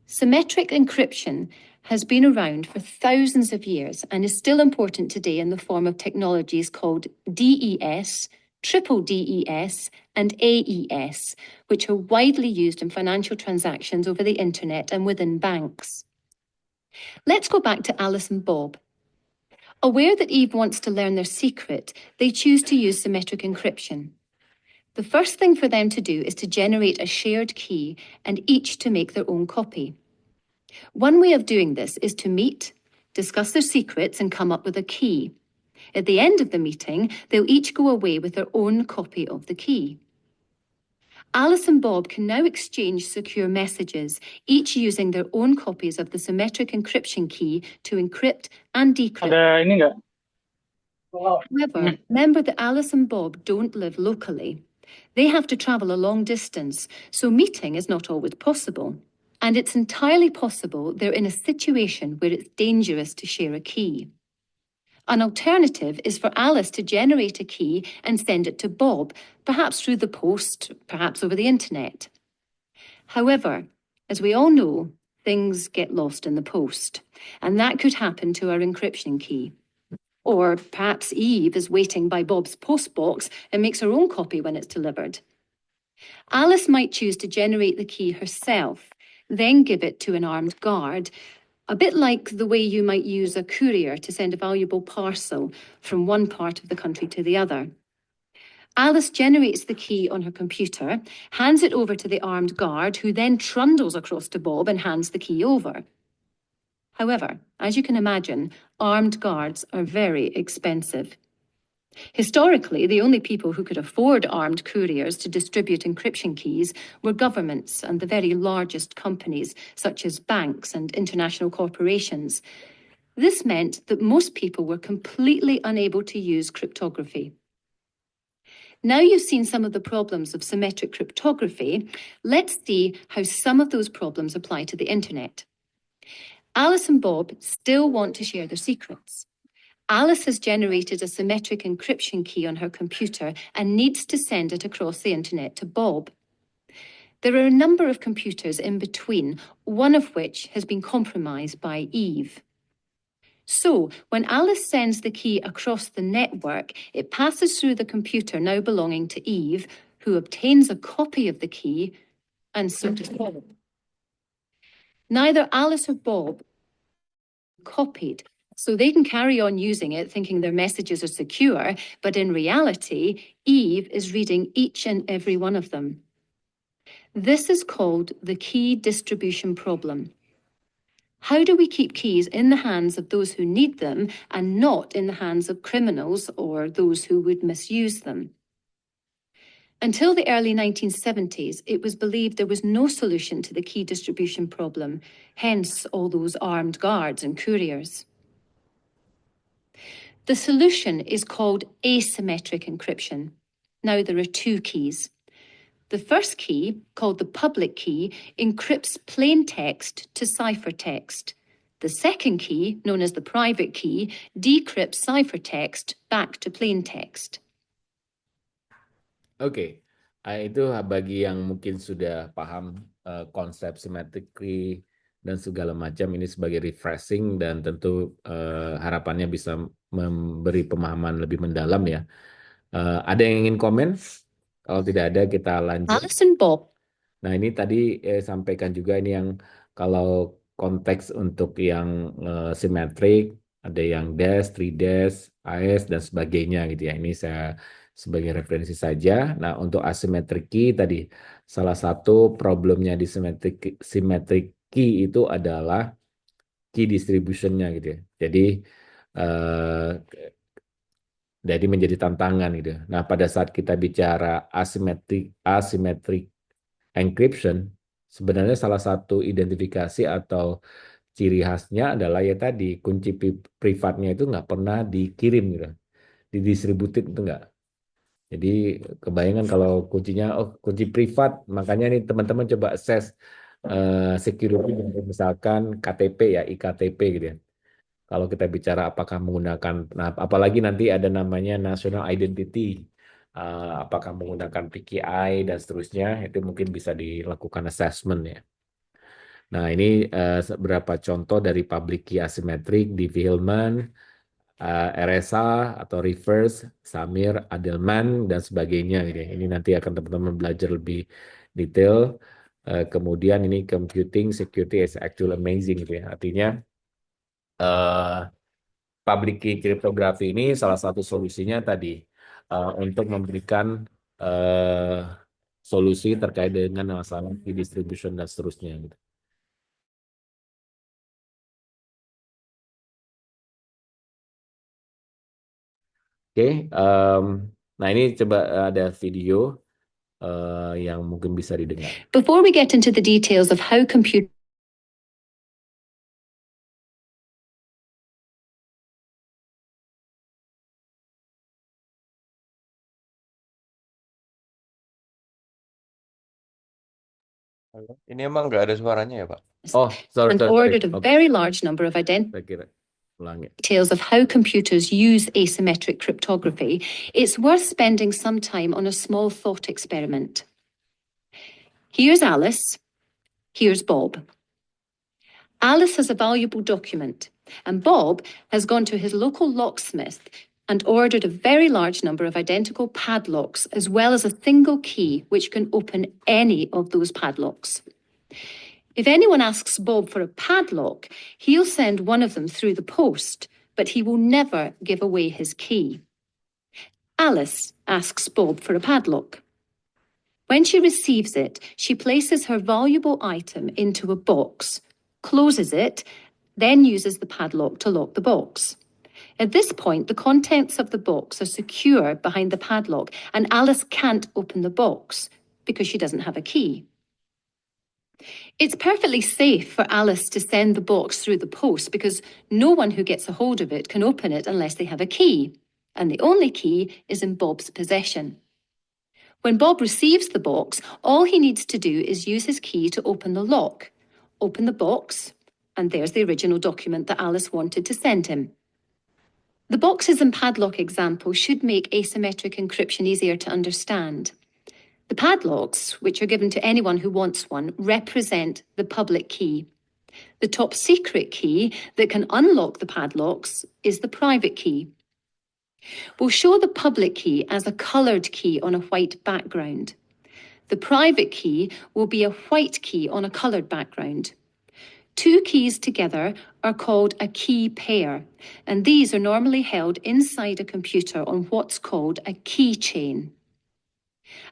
Symmetric encryption has been around for thousands of years and is still important today in the form of technologies called DES, triple DES, and AES, which are widely used in financial transactions over the internet and within banks. Let's go back to Alice and Bob. Aware that Eve wants to learn their secret, they choose to use symmetric encryption. The first thing for them to do is to generate a shared key and each to make their own copy. One way of doing this is to meet, discuss their secrets and come up with a key. At the end of the meeting, they'll each go away with their own copy of the key. Alice and Bob can now exchange secure messages, each using their own copies of the symmetric encryption key to encrypt and decrypt. Ada ini nggak? However, remember that Alice and Bob don't live locally. They have to travel a long distance, so meeting is not always possible. And it's entirely possible they're in a situation where it's dangerous to share a key. An alternative is for Alice to generate a key and send it to Bob, perhaps through the post, perhaps over the internet. However, as we all know, things get lost in the post, and that could happen to our encryption key. Or perhaps Eve is waiting by Bob's postbox and makes her own copy when it's delivered. Alice might choose to generate the key herself, then give it to an armed guard, a bit like the way you might use a courier to send a valuable parcel from one part of the country to the other. Alice generates the key on her computer, hands it over to the armed guard, who then trundles across to Bob and hands the key over. However, as you can imagine, armed guards are very expensive. Historically, the only people who could afford armed couriers to distribute encryption keys were governments and the very largest companies, such as banks and international corporations. This meant that most people were completely unable to use cryptography. Now you've seen some of the problems of symmetric cryptography, let's see how some of those problems apply to the internet. Alice and Bob still want to share their secrets. Alice has generated a symmetric encryption key on her computer and needs to send it across the internet to Bob. There are a number of computers in between, one of which has been compromised by Eve. So when Alice sends the key across the network, it passes through the computer now belonging to Eve, who obtains a copy of the key, and so does Bob. Neither Alice or Bob copied, so they can carry on using it thinking their messages are secure, but in reality, Eve is reading each and every one of them. This is called the key distribution problem. How do we keep keys in the hands of those who need them and not in the hands of criminals or those who would misuse them? Until the early 1970s, it was believed there was no solution to the key distribution problem, hence all those armed guards and couriers. The solution is called asymmetric encryption. Now there are two keys. The first key, called the public key, encrypts plain text to ciphertext. The second key, known as the private key, decrypts ciphertext back to plain text. Oke, itu bagi yang mungkin sudah paham konsep symmetric key dan segala macam, ini sebagai refreshing dan tentu harapannya bisa memberi pemahaman lebih mendalam ya. Ada yang ingin komen? Kalau tidak ada, kita lanjut. Alice and Bob. Nah, ini tadi sampaikan juga ini yang kalau konteks untuk yang symmetric, ada yang dash, 3 dash, AS, dan sebagainya gitu ya. Ini saya sebagai referensi saja. Nah, untuk asymmetric key tadi, salah satu problemnya di symmetric key itu adalah key distribution-nya gitu ya. Jadi menjadi tantangan gitu. Nah, pada saat kita bicara asymmetric encryption, sebenarnya salah satu identifikasi atau ciri khasnya adalah ya tadi kunci privatnya itu nggak pernah dikirim gitu, didistributed itu nggak. Jadi kebayangan kalau kuncinya kunci privat, makanya nih teman-teman coba access security misalkan KTP ya, iktp gitu ya. Kalau kita bicara apakah menggunakan, nah apalagi nanti ada namanya national identity, apakah menggunakan PKI dan seterusnya, itu mungkin bisa dilakukan assessment ya. Nah ini beberapa contoh dari public key asymmetric di Hillman, RSA atau reverse, Samir, Adelman dan sebagainya gitu ya. Ini nanti akan teman-teman belajar lebih detail. Kemudian ini computing security is actually amazing gitu ya. Artinya public key cryptography ini salah satu solusinya tadi untuk memberikan solusi terkait dengan masalah key distribution dan seterusnya gitu. Oke, nah ini coba ada video yang mungkin bisa didengar. Before we get into the details of how computers Ini emang nggak ada suaranya ya, Pak? Oh, sorry. and ordered a Oke, very large number of saya kira ulangi. details of how computers use asymmetric cryptography, it's worth spending some time on a small thought experiment. Here's Alice, here's Bob. Alice has a valuable document, and Bob has gone to his local locksmith and ordered a very large number of identical padlocks, as well as a single key which can open any of those padlocks. If anyone asks Bob for a padlock, he'll send one of them through the post, but he will never give away his key. Alice asks Bob for a padlock. When she receives it, she places her valuable item into a box, closes it, then uses the padlock to lock the box. At this point, the contents of the box are secure behind the padlock, and Alice can't open the box because she doesn't have a key. It's perfectly safe for Alice to send the box through the post because no one who gets a hold of it can open it unless they have a key, and the only key is in Bob's possession. When Bob receives the box, all he needs to do is use his key to open the lock, open the box, and there's the original document that Alice wanted to send him. The boxes and padlock example should make asymmetric encryption easier to understand. The padlocks, which are given to anyone who wants one, represent the public key. The top secret key that can unlock the padlocks is the private key. We'll show the public key as a coloured key on a white background. The private key will be a white key on a coloured background. Two keys together are called a key pair, and these are normally held inside a computer on what's called a keychain.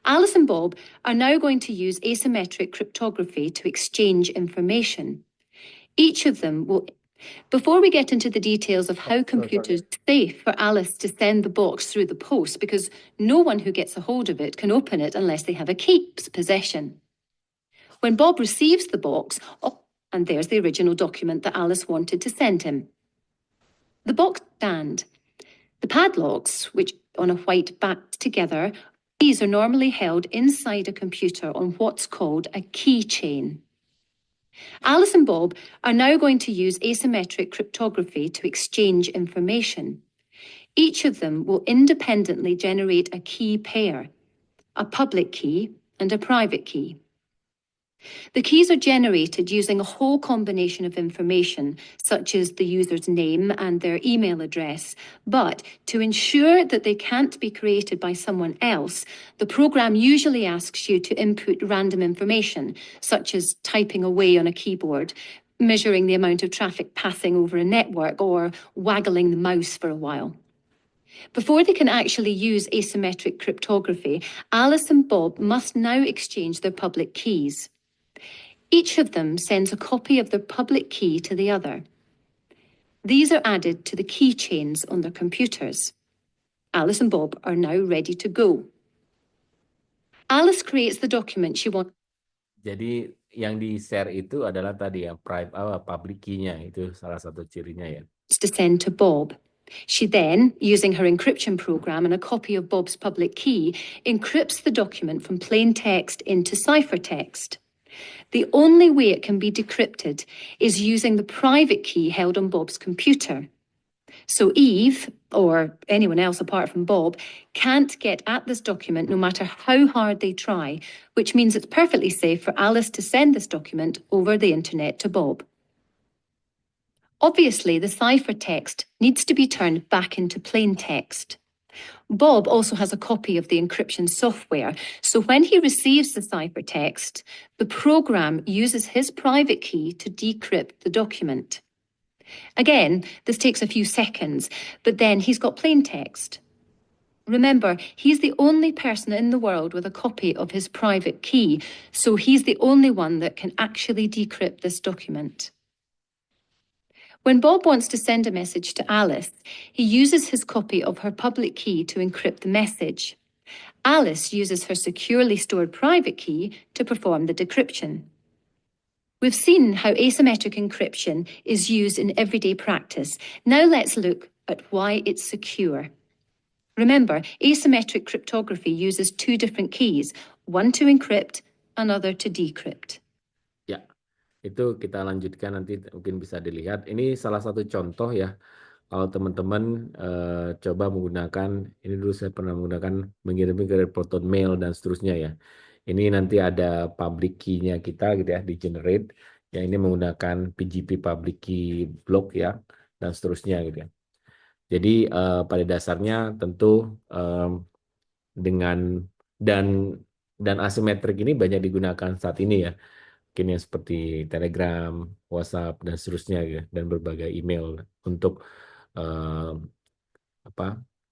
Alice and Bob are now going to use asymmetric cryptography to exchange information. Each of them will... Before we get into the details of how computers are safe for Alice to send the box through the post, because no one who gets a hold of it can open it unless they have a key's possession. When Bob receives the box, and there's the original document that Alice wanted to send him. The box stand. The padlocks, which on a white back together, these are normally held inside a computer on what's called a keychain. Alice and Bob are now going to use asymmetric cryptography to exchange information. Each of them will independently generate a key pair, a public key and a private key. The keys are generated using a whole combination of information, such as the user's name and their email address. But to ensure that they can't be created by someone else, the program usually asks you to input random information, such as typing away on a keyboard, measuring the amount of traffic passing over a network, or waggling the mouse for a while. Before they can actually use asymmetric cryptography, Alice and Bob must now exchange their public keys. Each of them sends a copy of their public key to the other. These are added to the keychains on their computers. Alice and Bob are now ready to go. Alice creates the document she wants. Jadi yang di-share itu adalah tadi yang public key-nya, itu salah satu cirinya ya. To send to Bob. She then, using her encryption program and a copy of Bob's public key, encrypts the document from plain text into ciphertext. The only way it can be decrypted is using the private key held on Bob's computer. So Eve, or anyone else apart from Bob, can't get at this document no matter how hard they try, which means it's perfectly safe for Alice to send this document over the internet to Bob. Obviously, the ciphertext needs to be turned back into plain text. Bob also has a copy of the encryption software, so when he receives the ciphertext, the program uses his private key to decrypt the document. Again, this takes a few seconds, but then he's got plain text. Remember, he's the only person in the world with a copy of his private key, so he's the only one that can actually decrypt this document. When Bob wants to send a message to Alice, he uses his copy of her public key to encrypt the message. Alice uses her securely stored private key to perform the decryption. We've seen how asymmetric encryption is used in everyday practice. Now let's look at why it's secure. Remember, asymmetric cryptography uses two different keys, one to encrypt, another to decrypt. Ya, itu kita lanjutkan nanti mungkin bisa dilihat. Ini salah satu contoh ya. Kalau teman-teman coba menggunakan, ini dulu saya pernah menggunakan mengirim ke Proton Mail dan seterusnya ya. Ini nanti ada public key-nya kita gitu ya, di generate. Yang ini menggunakan PGP public key block ya, dan seterusnya gitu ya. Jadi pada dasarnya tentu dengan dan asimetrik ini banyak digunakan saat ini ya. Mungkin yang seperti Telegram, WhatsApp dan seterusnya ya, dan berbagai email untuk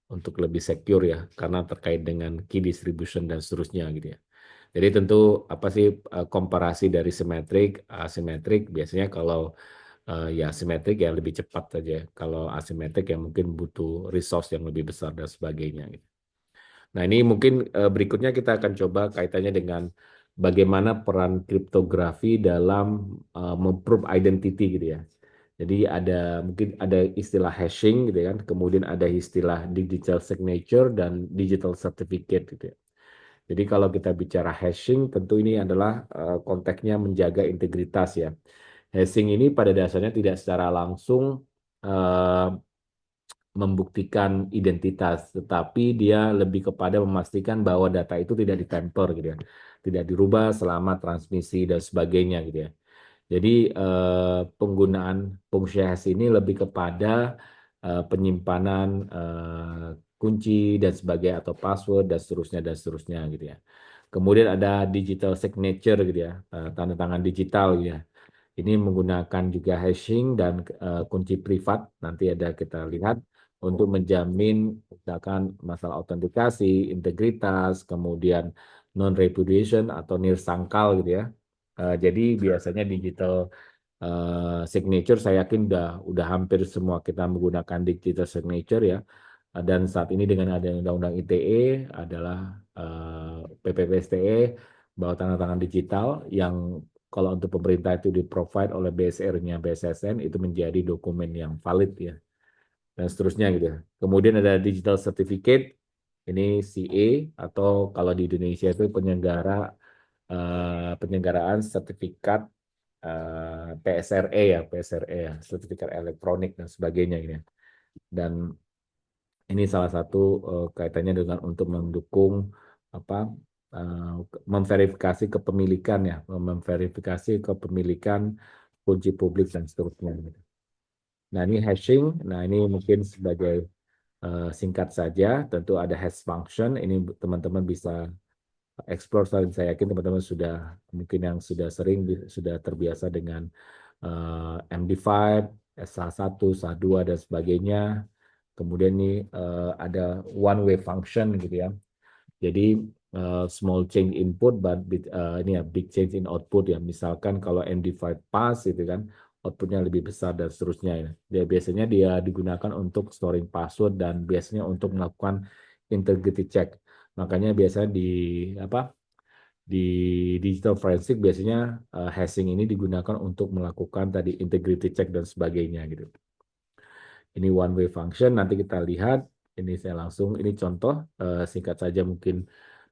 untuk lebih secure ya, karena terkait dengan key distribution dan seterusnya gitu ya. Jadi tentu komparasi dari simetrik, asimetrik biasanya kalau ya simetrik ya lebih cepat saja. Kalau asimetrik ya mungkin butuh resource yang lebih besar dan sebagainya gitu. Nah, ini mungkin berikutnya kita akan coba kaitannya dengan bagaimana peran kriptografi dalam memprove identity gitu ya. Jadi mungkin ada istilah hashing gitu kan, kemudian ada istilah digital signature dan digital certificate gitu ya. Jadi kalau kita bicara hashing, tentu ini adalah konteksnya menjaga integritas ya. Hashing ini pada dasarnya tidak secara langsung membuktikan identitas, tetapi dia lebih kepada memastikan bahwa data itu tidak ditamper gitu ya, tidak dirubah selama transmisi dan sebagainya gitu ya. Jadi penggunaan fungsi hash ini lebih kepada penyimpanan kunci dan sebagainya atau password dan seterusnya gitu ya. Kemudian ada digital signature gitu ya, tanda tangan digital gitu ya. Ini menggunakan juga hashing dan kunci privat. Nanti ada kita lihat untuk menjamin misalkan masalah autentikasi, integritas, kemudian non-repudiation atau nirsangkal gitu ya. Jadi biasanya digital signature saya yakin udah hampir semua kita menggunakan digital signature ya. Dan saat ini dengan ada Undang-Undang ITE adalah PPPSTE bahwa tanda tangan digital yang kalau untuk pemerintah itu di-provide oleh BSR-nya BSSN itu menjadi dokumen yang valid ya dan seterusnya gitu ya. Kemudian ada digital certificate ini CA atau kalau di Indonesia itu penyelenggaraan sertifikat PSRE ya, sertifikat elektronik dan sebagainya gitu ya. Dan ini salah satu kaitannya dengan untuk mendukung apa memverifikasi kepemilikan ya, memverifikasi kepemilikan kunci publik dan seterusnya gitu. Nah, ini hashing. Nah, ini mungkin sebagai singkat saja, tentu ada hash function. Ini teman-teman bisa explore. Saya yakin teman-teman mungkin yang sudah sering sudah terbiasa dengan MD5, SH1, SH2 dan sebagainya. Kemudian ini ada one way function gitu ya. Jadi small change input but ini ya big change in output ya. Misalkan kalau MD5 pass itu kan outputnya lebih besar dan seterusnya ya. Biasanya dia digunakan untuk storing password dan biasanya untuk melakukan integrity check. Makanya biasanya di digital forensik biasanya hashing ini digunakan untuk melakukan tadi integrity check dan sebagainya gitu. Ini one way function, nanti kita lihat. Ini saya langsung, ini contoh singkat saja mungkin.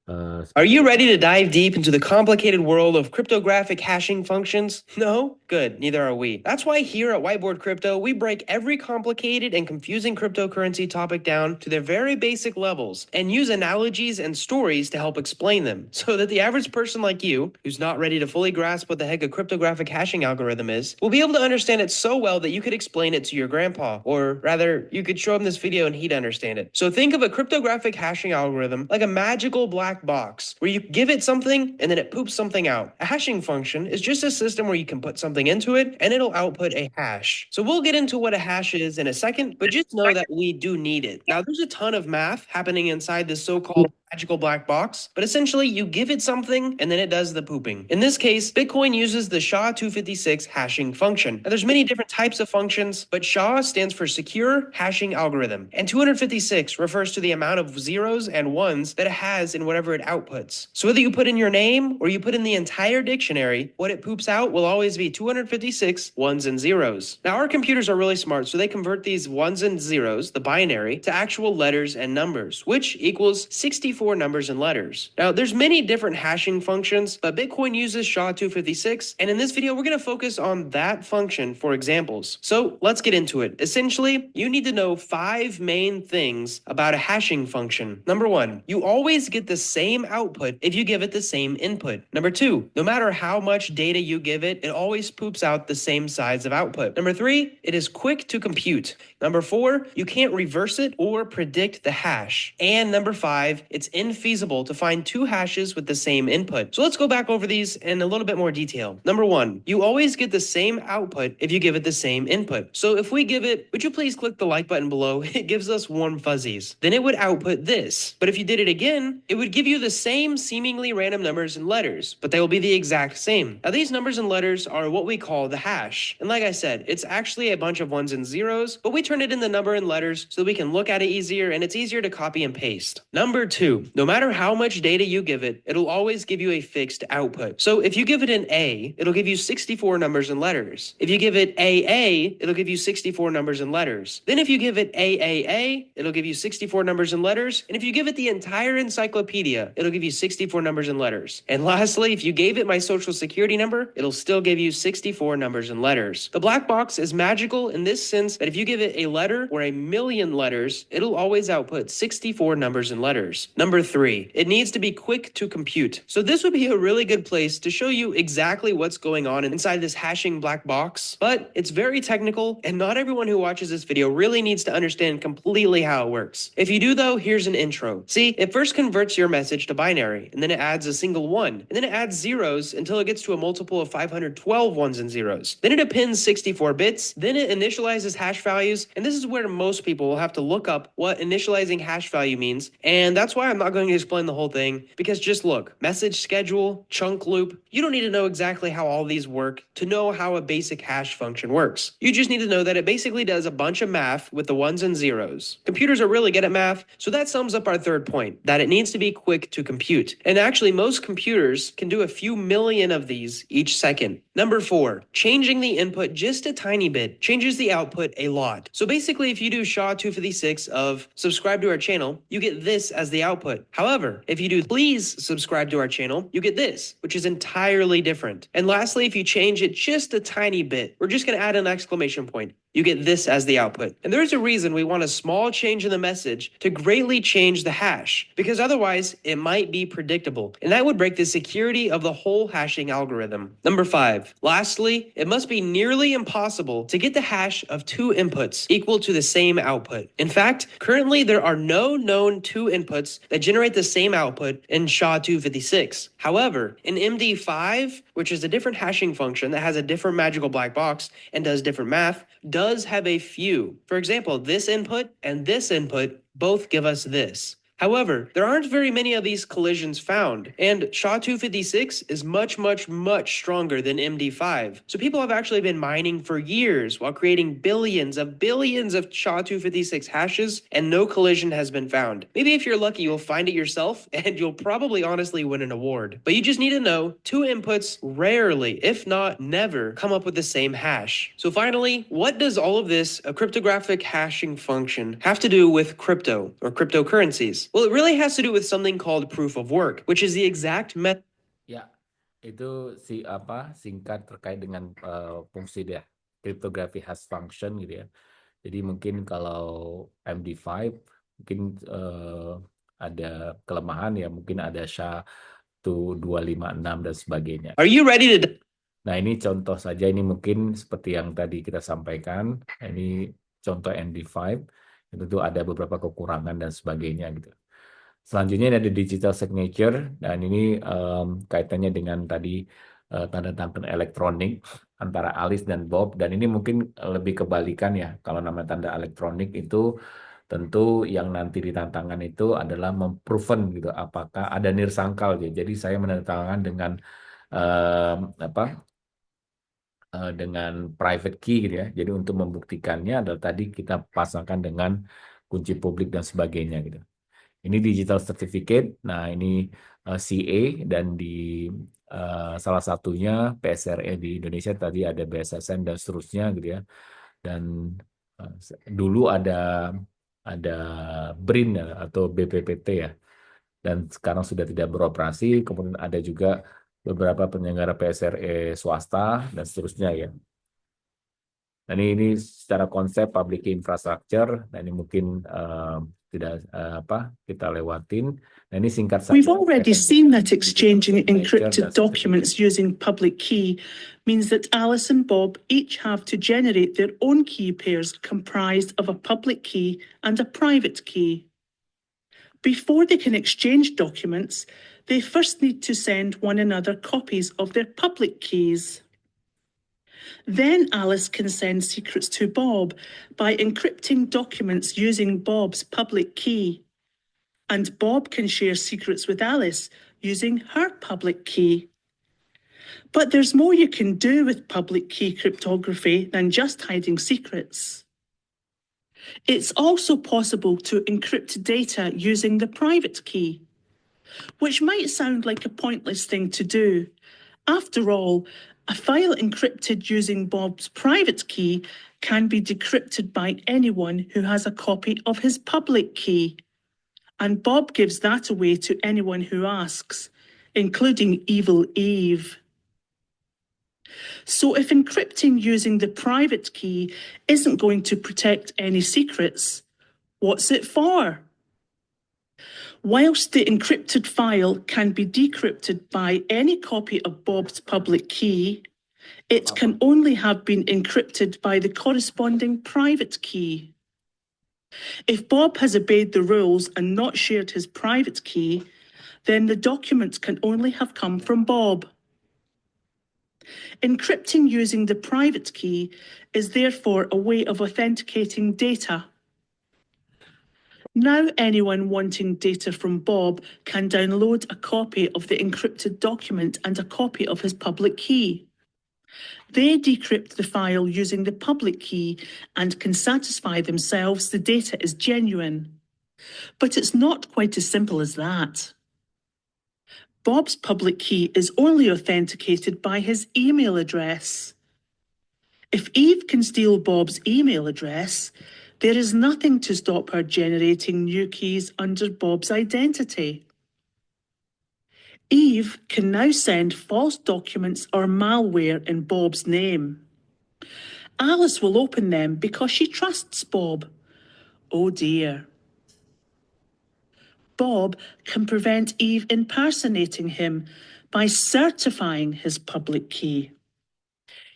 Are you ready to dive deep into the complicated world of cryptographic hashing functions? No? Good, neither are we. That's why here at Whiteboard Crypto, we break every complicated and confusing cryptocurrency topic down to their very basic levels and use analogies and stories to help explain them so that the average person like you, who's not ready to fully grasp what the heck a cryptographic hashing algorithm is, will be able to understand it so well that you could explain it to your grandpa, or rather, you could show him this video and he'd understand it. So think of a cryptographic hashing algorithm like a magical black box where you give it something and then it poops something out. A hashing function is just a system where you can put something into it and it'll output a hash. So we'll get into what a hash is in a second, but just know that we do need it. Now, there's a ton of math happening inside this so-called magical black box, but essentially you give it something and then it does the pooping. In this case, Bitcoin uses the SHA-256 hashing function. Now, there's many different types of functions, but SHA stands for Secure Hashing Algorithm, and 256 refers to the amount of zeros and ones that it has in whatever it outputs. So whether you put in your name or you put in the entire dictionary, what it poops out will always be 256 ones and zeros. Now, our computers are really smart, so they convert these ones and zeros, the binary, to actual letters and numbers, which equals 64 numbers and letters. Now, there's many different hashing functions, but Bitcoin uses SHA-256, and in this video, we're going to focus on that function for examples. So let's get into it. Essentially, you need to know 5 main things about a hashing function. Number 1, you always get the same output if you give it the same input. Number 2, no matter how much data you give it, it always poops out the same size of output. Number 3, it is quick to compute. Number 4, you can't reverse it or predict the hash. And number 5, it's infeasible to find 2 hashes with the same input. So let's go back over these in a little bit more detail. Number 1, you always get the same output if you give it the same input. So if we give it, would you please click the like button below? It gives us warm fuzzies. Then it would output this. But if you did it again, it would give you the same seemingly random numbers and letters, but they will be the exact same. Now, these numbers and letters are what we call the hash. And like I said, it's actually a bunch of ones and zeros, but we turn it into number and letters so that we can look at it easier and it's easier to copy and paste. Number 2, no matter how much data you give it, it'll always give you a fixed output. So if you give it an A, it'll give you 64 numbers and letters. If you give it AA, it'll give you 64 numbers and letters. Then if you give it AAA, it'll give you 64 numbers and letters. And if you give it the entire encyclopedia, it'll give you 64 numbers and letters. And lastly, if you gave it my social security number, it'll still give you 64 numbers and letters. The black box is magical in this sense that if you give it a letter or a million letters, it'll always output 64 numbers and letters. Number 3, it needs to be quick to compute. So this would be a really good place to show you exactly what's going on inside this hashing black box, but it's very technical and not everyone who watches this video really needs to understand completely how it works. If you do though, here's an intro. See, it first converts your message to binary, and then it adds a single 1, and then it adds zeros until it gets to a multiple of 512 ones and zeros. Then it appends 64 bits, then it initializes hash values, and this is where most people will have to look up what initializing hash value means, and that's why I'm not going to explain the whole thing, because just look, message schedule, chunk loop, you don't need to know exactly how all these work to know how a basic hash function works. You just need to know that it basically does a bunch of math with the ones and zeros. Computers are really good at math, so that sums up our third point, that it needs to be quick to compute. And actually, most computers can do a few million of these each second. Number 4, changing the input just a tiny bit changes the output a lot. So basically, if you do SHA-256 of subscribe to our channel, you get this as the output. However, if you do please subscribe to our channel, you get this, which is entirely different. And lastly, if you change it just a tiny bit, we're just going to add an exclamation point. You get this as the output. And there's a reason we want a small change in the message to greatly change the hash, because otherwise it might be predictable, and that would break the security of the whole hashing algorithm. Number 5, lastly, it must be nearly impossible to get the hash of 2 inputs equal to the same output. In fact, currently there are no known 2 inputs that generate the same output in SHA-256. However, in MD5, which is a different hashing function that has a different magical black box and does different math, does have a few. For example, this input and this input both give us this. However, there aren't very many of these collisions found, and SHA-256 is much stronger than MD5. So people have actually been mining for years while creating billions of SHA-256 hashes, and no collision has been found. Maybe if you're lucky, you'll find it yourself, and you'll probably honestly win an award. But you just need to know 2 inputs rarely, if not never, come up with the same hash. So finally, what does all of this, a cryptographic hashing function, have to do with crypto or cryptocurrencies? Well, it really has to do with something called proof of work, which is the exact method. Ya, itu singkat terkait dengan fungsi dia, cryptography hash function gitu ya. Jadi mungkin kalau MD5 mungkin ada kelemahan ya, mungkin ada SHA-256 dan sebagainya. Are you ready to? Nah, ini contoh saja, ini mungkin seperti yang tadi kita sampaikan, ini contoh MD5. Tentu ada beberapa kekurangan dan sebagainya gitu. Selanjutnya ada digital signature, dan ini kaitannya dengan tadi tanda tangan elektronik antara Alice dan Bob, dan ini mungkin lebih kebalikan ya. Kalau nama tanda elektronik itu tentu yang nanti ditantangan itu adalah memproven gitu, apakah ada nirsangkal ya. Jadi saya menandatangan dengan dengan private key gitu ya. Jadi untuk membuktikannya adalah tadi kita pasangkan dengan kunci publik dan sebagainya gitu. Ini digital certificate. Nah, ini CA, dan di salah satunya PSRE di Indonesia tadi ada BSSN dan seterusnya gitu ya. Dan dulu ada BRIN atau BPPT ya. Dan sekarang sudah tidak beroperasi. Kemudian ada juga beberapa penyelenggara PSRE swasta dan seterusnya ya. Dan ini secara konsep public key infrastructure, dan ini mungkin tidak kita lewatin. Nah, ini singkat saja. We've already seen that exchanging encrypted documents using public key means that Alice and Bob each have to generate their own key pairs comprised of a public key and a private key. Before they can exchange documents, they first need to send one another copies of their public keys. Then Alice can send secrets to Bob by encrypting documents using Bob's public key. And Bob can share secrets with Alice using her public key. But there's more you can do with public key cryptography than just hiding secrets. It's also possible to encrypt data using the private key, which might sound like a pointless thing to do. After all, a file encrypted using Bob's private key can be decrypted by anyone who has a copy of his public key. And Bob gives that away to anyone who asks, including Evil Eve. So if encrypting using the private key isn't going to protect any secrets, what's it for? Whilst the encrypted file can be decrypted by any copy of Bob's public key, it can only have been encrypted by the corresponding private key. If Bob has obeyed the rules and not shared his private key, then the document can only have come from Bob. Encrypting using the private key is therefore a way of authenticating data. Now anyone wanting data from Bob can download a copy of the encrypted document and a copy of his public key. They decrypt the file using the public key and can satisfy themselves the data is genuine. But it's not quite as simple as that. Bob's public key is only authenticated by his email address. If Eve can steal Bob's email address, there is nothing to stop her generating new keys under Bob's identity. Eve can now send false documents or malware in Bob's name. Alice will open them because she trusts Bob. Oh dear. Bob can prevent Eve impersonating him by certifying his public key.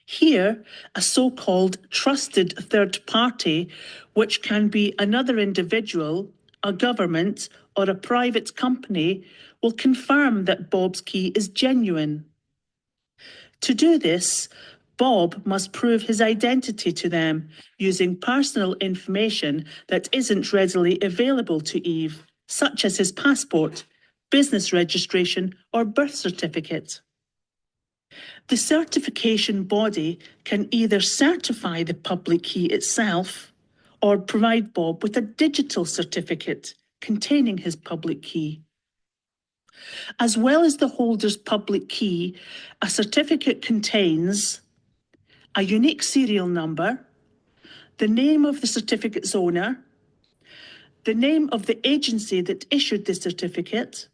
Here, a so-called trusted third party, which can be another individual, a government, or a private company, will confirm that Bob's key is genuine. To do this, Bob must prove his identity to them using personal information that isn't readily available to Eve, such as his passport, business registration, or birth certificate. The certification body can either certify the public key itself or provide Bob with a digital certificate containing his public key. As well as the holder's public key, a certificate contains a unique serial number, the name of the certificate's owner, the name of the agency that issued the certificate,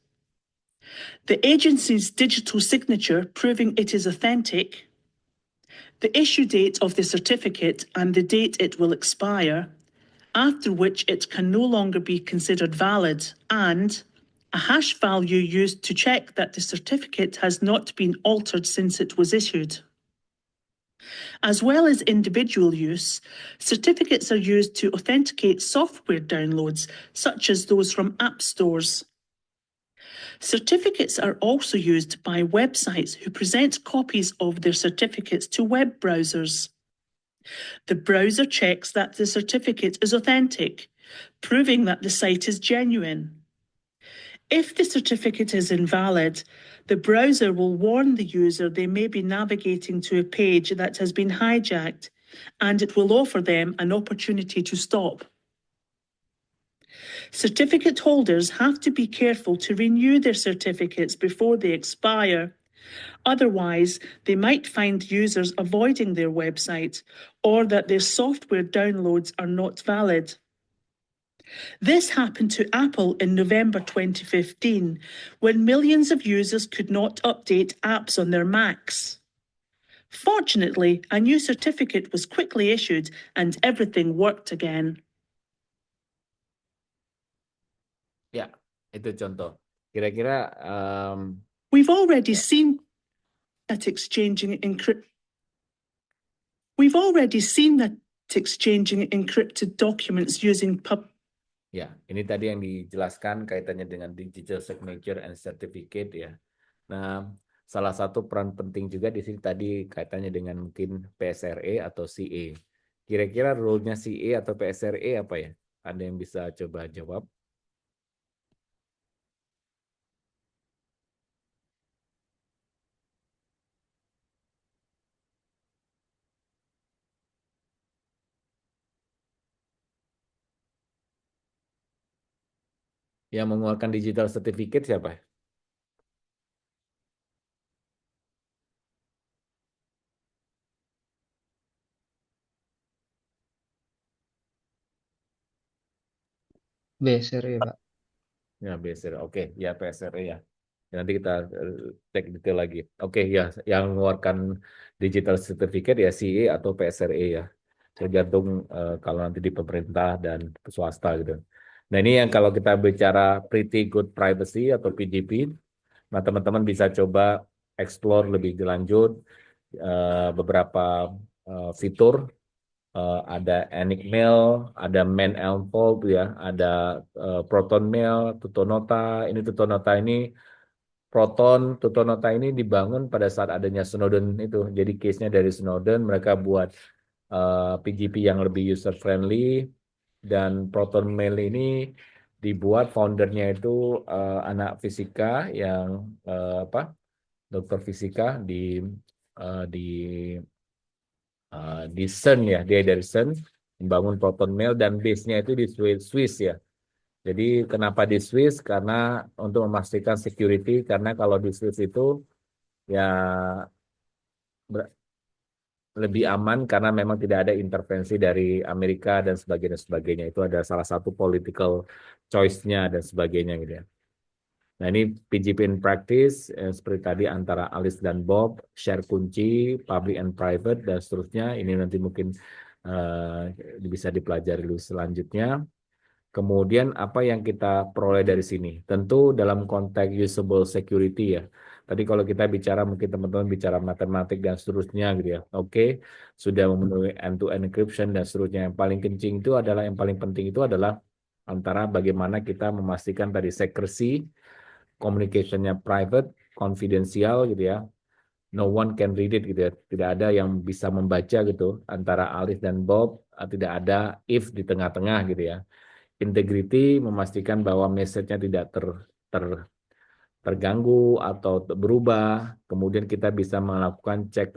the agency's digital signature proving it is authentic, the issue date of the certificate and the date it will expire, after which it can no longer be considered valid, and a hash value used to check that the certificate has not been altered since it was issued. As well as individual use, certificates are used to authenticate software downloads, such as those from app stores. Certificates are also used by websites who present copies of their certificates to web browsers. The browser checks that the certificate is authentic, proving that the site is genuine. If the certificate is invalid, the browser will warn the user they may be navigating to a page that has been hijacked, and it will offer them an opportunity to stop. Certificate holders have to be careful to renew their certificates before they expire. Otherwise, they might find users avoiding their website or that their software downloads are not valid. This happened to Apple in November 2015, when millions of users could not update apps on their Macs. Fortunately, a new certificate was quickly issued and everything worked again. Ya, itu contoh. Kira-kira We've already seen that exchanging encrypted documents using ya, ini tadi yang dijelaskan kaitannya dengan digital signature and certificate ya. Nah, salah satu peran penting juga di sini tadi kaitannya dengan mungkin PSRE atau CA. Kira-kira role-nya CA atau PSRE apa ya? Ada yang bisa coba jawab? Yang mengeluarkan digital certificate siapa? BSR ya, Pak. Ya, BSR. Oke, ya PSRE ya. Nanti kita cek detail lagi. Oke, ya, yang mengeluarkan digital certificate ya CA atau PSRE ya. Tergantung kalau nanti di pemerintah dan swasta gitu. Nah, ini yang kalau kita bicara pretty good privacy atau PGP, nah teman-teman bisa coba explore lebih lanjut beberapa fitur. Ada Enigmail, ada Man-Elm-Fold ya, ada ProtonMail, Tutonota. Ini Tutonota ini Tutonota ini dibangun pada saat adanya Snowden itu. Jadi case-nya dari Snowden, mereka buat PGP yang lebih user friendly, dan ProtonMail ini dibuat foundernya itu anak fisika yang dokter fisika di di CERN ya, dia dari CERN membangun ProtonMail dan base-nya itu di Swiss ya. Jadi kenapa di Swiss? Karena untuk memastikan security, karena kalau di Swiss itu ya lebih aman karena memang tidak ada intervensi dari Amerika dan sebagainya. Itu ada salah satu political choice-nya dan sebagainya gitu ya. Nah, ini PGP in practice seperti tadi antara Alice dan Bob, share kunci, public and private dan seterusnya. Ini nanti mungkin bisa dipelajari dulu selanjutnya. Kemudian apa yang kita peroleh dari sini? Tentu dalam konteks usable security ya. Tadi kalau kita bicara, mungkin teman-teman bicara matematik dan seterusnya gitu ya. Oke, sudah memenuhi end-to-end encryption dan seterusnya. Yang paling yang paling penting itu adalah antara bagaimana kita memastikan tadi secrecy, communication-nya private, konfidensial gitu ya. No one can read it gitu ya. Tidak ada yang bisa membaca gitu antara Alice dan Bob, tidak ada if di tengah-tengah gitu ya. Integrity memastikan bahwa message-nya tidak terganggu atau berubah. Kemudian kita bisa melakukan cek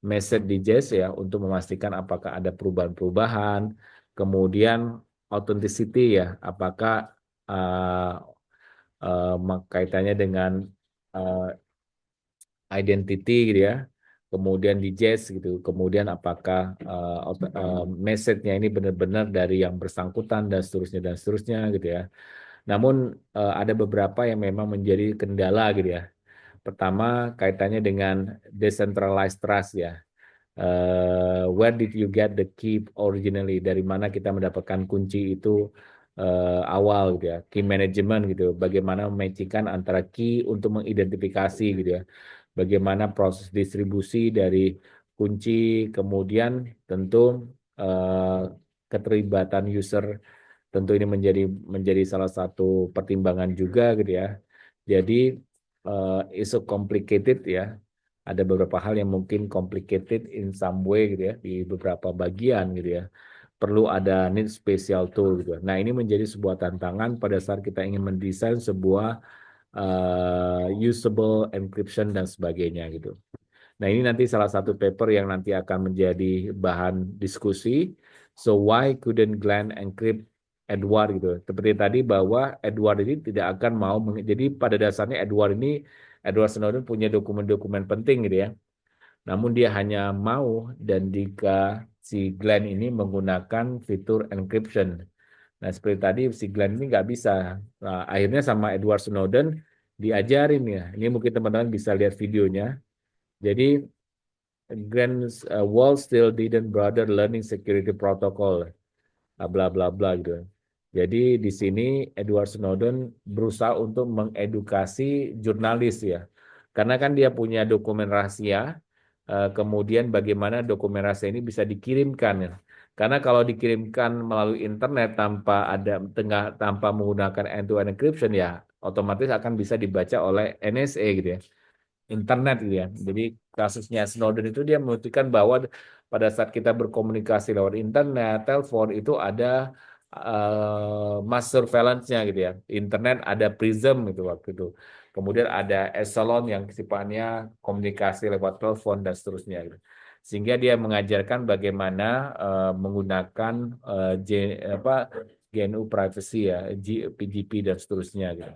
message di Jazz ya untuk memastikan apakah ada perubahan-perubahan. Kemudian authenticity ya, apakah kaitannya dengan identity gitu ya. Kemudian di Jazz gitu. Kemudian apakah message-nya ini benar-benar dari yang bersangkutan dan seterusnya gitu ya. Namun ada beberapa yang memang menjadi kendala gitu ya. Pertama kaitannya dengan decentralized trust ya. Where did you get the key originally? Dari mana kita mendapatkan kunci itu awal gitu ya. Key management gitu. Bagaimana mematchingkan antara key untuk mengidentifikasi gitu ya. Bagaimana proses distribusi dari kunci, kemudian tentu keterlibatan user. Tentu ini menjadi salah satu pertimbangan juga gitu ya. Jadi is so complicated ya. Ada beberapa hal yang mungkin complicated in some way gitu ya di beberapa bagian gitu ya. Perlu ada need special tool gitu. Nah, ini menjadi sebuah tantangan pada saat kita ingin mendesain sebuah usable encryption dan sebagainya gitu. Nah, ini nanti salah satu paper yang nanti akan menjadi bahan diskusi. So why couldn't Glenn encrypt Edward gitu? Seperti tadi bahwa Edward ini tidak akan mau, jadi pada dasarnya Edward Snowden punya dokumen-dokumen penting gitu ya. Namun dia hanya mau dan jika si Glenn ini menggunakan fitur encryption. Nah, seperti tadi si Glenn ini nggak bisa. Nah, akhirnya sama Edward Snowden diajarin ya. Ini mungkin teman-teman bisa lihat videonya. Jadi Glenn's Wall still didn't bother learning security protocol, bla bla bla gitu. Jadi di sini Edward Snowden berusaha untuk mengedukasi jurnalis ya, karena kan dia punya dokumen rahasia. Kemudian bagaimana dokumen rahasia ini bisa dikirimkan ya? Karena kalau dikirimkan melalui internet tanpa menggunakan end-to-end encryption ya, otomatis akan bisa dibaca oleh NSA gitu ya. Internet gitu ya. Jadi kasusnya Snowden itu dia membuktikan bahwa pada saat kita berkomunikasi lewat internet, telepon itu ada mass surveillance-nya gitu ya. Internet ada Prism gitu waktu itu. Kemudian ada Echelon yang sifatnya komunikasi lewat telepon dan seterusnya gitu. Sehingga dia mengajarkan bagaimana menggunakan GNU privacy ya, PGP dan seterusnya gitu.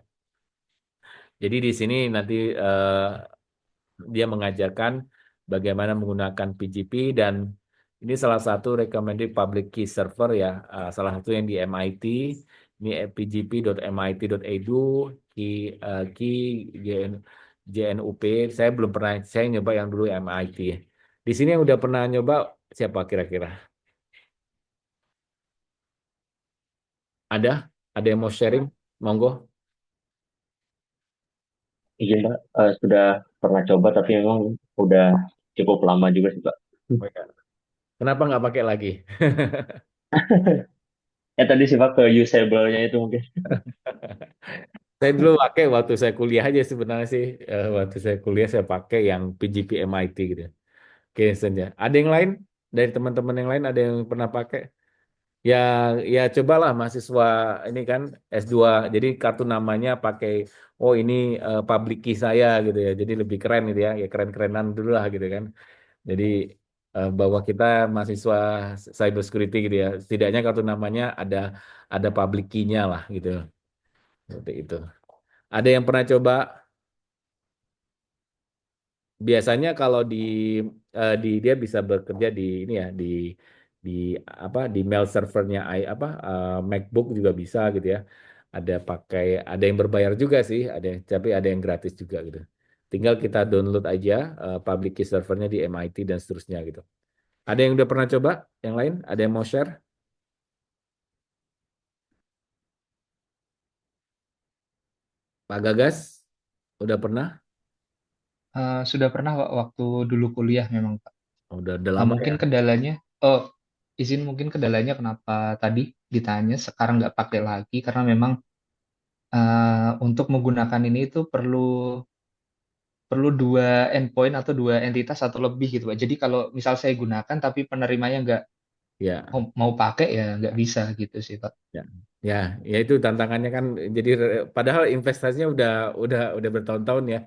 Jadi di sini nanti dia mengajarkan bagaimana menggunakan PGP dan ini salah satu recommended public key server ya, salah satu yang di MIT, ini pgp.mit.edu, key JNUP. Saya belum pernah, saya nyoba yang dulu MIT. Di sini yang udah pernah nyoba siapa kira-kira? Ada? Ada yang mau sharing? Monggo. Izin Pak, sudah pernah coba tapi memang udah cukup lama juga sih Pak. Oh, ya. Kenapa nggak pakai lagi? Ya tadi sih Pak ke usable-nya itu mungkin. Saya dulu pakai waktu saya kuliah aja sebenarnya sih. Waktu saya kuliah saya pakai yang PGP MIT gitu. Oke, saja. Ada yang lain dari teman-teman yang lain ada yang pernah pakai? Ya, ya cobalah mahasiswa ini kan S2. Jadi kartu namanya pakai oh ini public key saya gitu ya. Jadi lebih keren gitu ya. Ya keren-kerenan dulu lah gitu kan. Jadi bahwa kita mahasiswa cyber security gitu ya. Setidaknya kartu namanya ada public key-nya lah gitu. Seperti itu. Ada yang pernah coba? Biasanya kalau di dia bisa bekerja di ini ya di apa di mail servernya MacBook juga bisa gitu ya. Ada yang berbayar juga sih, tapi ada yang gratis juga gitu. Tinggal kita download aja public key servernya di MIT dan seterusnya gitu. Ada yang udah pernah coba? Yang lain? Ada yang mau share? Pak Gagas, udah pernah? Sudah pernah Pak, waktu dulu kuliah memang Pak. Udah lama ya? Mungkin kendalanya, oh izin mungkin kendalanya kenapa tadi ditanya sekarang nggak pakai lagi karena memang untuk menggunakan ini itu perlu perlu dua endpoint atau dua entitas atau lebih gitu Pak. Jadi kalau misal saya gunakan tapi penerimanya nggak Ya. mau pakai ya nggak bisa gitu sih Pak. Ya, ya, ya itu tantangannya kan. Jadi padahal investasinya udah bertahun-tahun ya.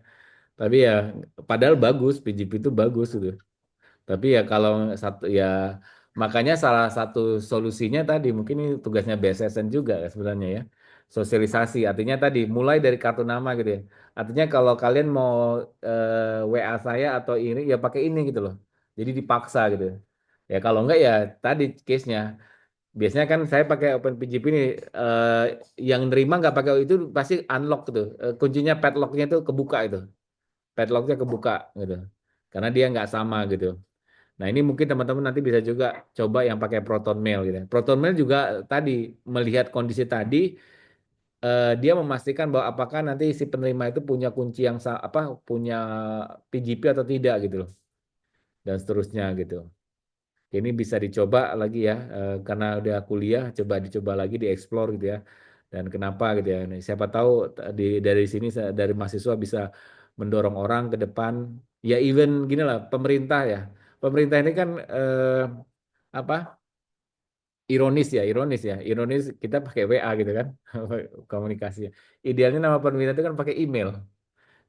Tapi ya padahal bagus, PGP itu bagus gitu. Tapi ya kalau satu ya makanya salah satu solusinya tadi mungkin ini tugasnya BSSN juga ya sebenarnya ya. Sosialisasi artinya tadi mulai dari kartu nama gitu ya. Artinya kalau kalian mau WA saya atau ini ya pakai ini gitu loh. Jadi dipaksa gitu. Ya kalau enggak ya tadi case-nya. Biasanya kan saya pakai OpenPGP ini yang nerima nggak pakai itu pasti unlock gitu. Kuncinya padlocknya itu kebuka itu. Padlocknya kebuka gitu. Karena dia nggak sama gitu. Nah ini mungkin teman-teman nanti bisa juga coba yang pakai Proton Mail gitu. Proton Mail juga tadi melihat kondisi tadi dia memastikan bahwa apakah nanti si penerima itu punya kunci yang punya PGP atau tidak gitu loh. Dan seterusnya gitu. Ini bisa dicoba lagi ya, karena udah kuliah, coba dicoba lagi, dieksplor gitu ya. Dan kenapa gitu ya? Nah, siapa tahu dari sini dari mahasiswa bisa mendorong orang ke depan. Ya even gini lah, pemerintah ya. Pemerintah ini kan apa? Ironis kita pakai WA gitu kan, komunikasinya. Idealnya nama pemerintah itu kan pakai email.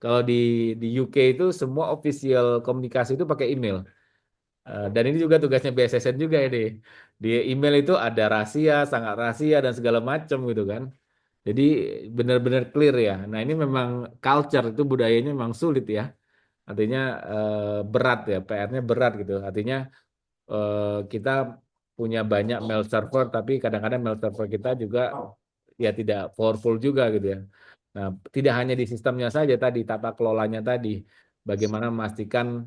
Kalau di UK itu semua official komunikasi itu pakai email. Dan ini juga tugasnya BSSN juga ini. Di email itu ada rahasia, sangat rahasia dan segala macam gitu kan. Jadi benar-benar clear ya. Nah ini memang culture itu budayanya memang sulit ya. Artinya berat ya, PR-nya berat gitu. Artinya kita punya banyak mail server, tapi kadang-kadang mail server kita juga ya tidak powerful juga gitu ya. Nah, tidak hanya di sistemnya saja tadi, tata kelolanya tadi, bagaimana memastikan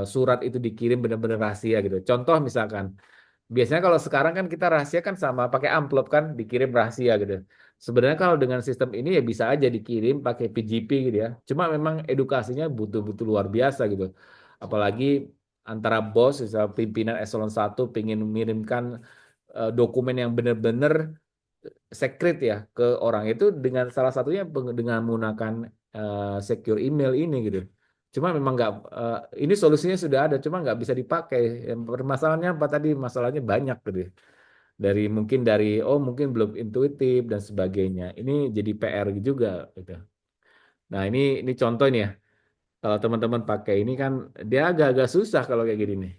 surat itu dikirim benar-benar rahasia gitu. Contoh misalkan, biasanya kalau sekarang kan kita rahasia kan sama pakai amplop kan, dikirim rahasia gitu. Sebenarnya kalau dengan sistem ini ya bisa aja dikirim pakai PGP gitu ya. Cuma memang edukasinya butuh-butuh luar biasa gitu. Apalagi antara bos, misalnya pimpinan eselon 1 pengen mengirimkan dokumen yang benar-benar secret ya ke orang itu dengan salah satunya dengan menggunakan secure email ini gitu. Cuma memang nggak ini solusinya sudah ada, cuma nggak bisa dipakai. Permasalahannya apa tadi? Masalahnya banyak gitu. Mungkin belum intuitif dan sebagainya. Ini jadi PR juga gitu. Nah, ini contoh nih ya. Kalau teman-teman pakai ini kan dia agak-agak susah kalau kayak gini nih.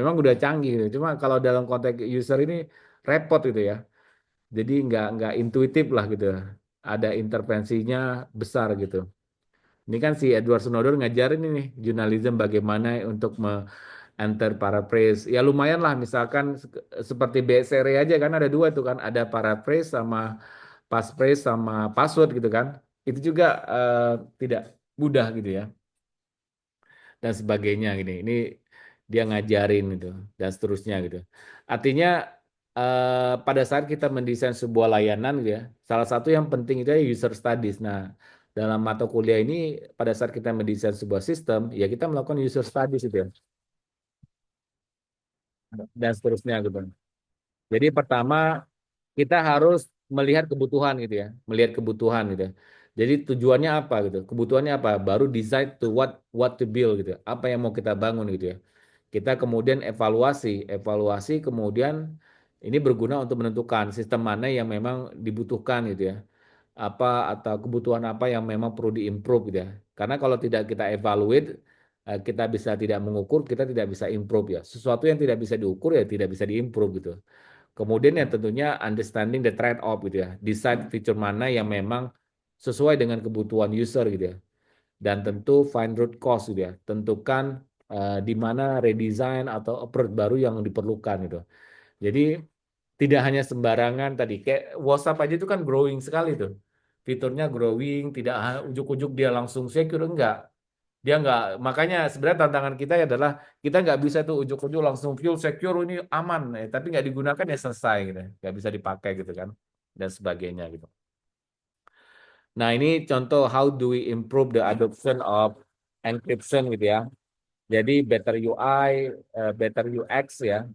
Memang udah canggih gitu. Cuma kalau dalam konteks user ini repot gitu ya. Jadi nggak intuitif lah gitu. Ada intervensinya besar gitu. Ini kan si Edward Snowden ngajarin ini jurnalisme bagaimana untuk enter paraphrase. Ya lumayan lah misalkan seperti BSR aja kan ada dua tuh kan. Ada paraphrase sama passphrase sama password gitu kan. Itu juga tidak mudah gitu ya. Dan sebagainya gini. Ini dia ngajarin gitu dan seterusnya gitu. Artinya pada saat kita mendesain sebuah layanan gitu ya, salah satu yang penting itu user studies. Nah, dalam mata kuliah ini pada saat kita mendesain sebuah sistem, ya kita melakukan user studies itu ya, dan seterusnya gitu. Jadi pertama kita harus melihat kebutuhan gitu ya, melihat kebutuhan gitu ya. Jadi tujuannya apa gitu, kebutuhannya apa, baru decide to what to build gitu, apa yang mau kita bangun gitu ya. Kita kemudian evaluasi kemudian ini berguna untuk menentukan sistem mana yang memang dibutuhkan gitu ya. Apa atau kebutuhan apa yang memang perlu diimprove gitu ya. Karena kalau tidak kita evaluate, kita bisa tidak mengukur, kita tidak bisa improve ya. Sesuatu yang tidak bisa diukur ya tidak bisa diimprove gitu. Kemudian yang tentunya understanding the trade-off gitu ya. Decide feature mana yang memang sesuai dengan kebutuhan user gitu ya. Dan tentu find root cause gitu ya. Tentukan di mana redesign atau approach baru yang diperlukan gitu. Jadi tidak hanya sembarangan tadi. Kayak WhatsApp aja itu kan growing sekali tuh. Fiturnya growing, tidak ujuk-ujuk dia langsung secure, enggak. Dia enggak. Makanya sebenarnya tantangan kita adalah kita enggak bisa tuh ujuk-ujuk langsung full secure ini aman. Tapi enggak digunakan ya selesai gitu. Enggak bisa dipakai gitu kan. Dan sebagainya gitu. Nah ini contoh how do we improve the adoption of encryption gitu ya. Jadi better UI, better UX ya.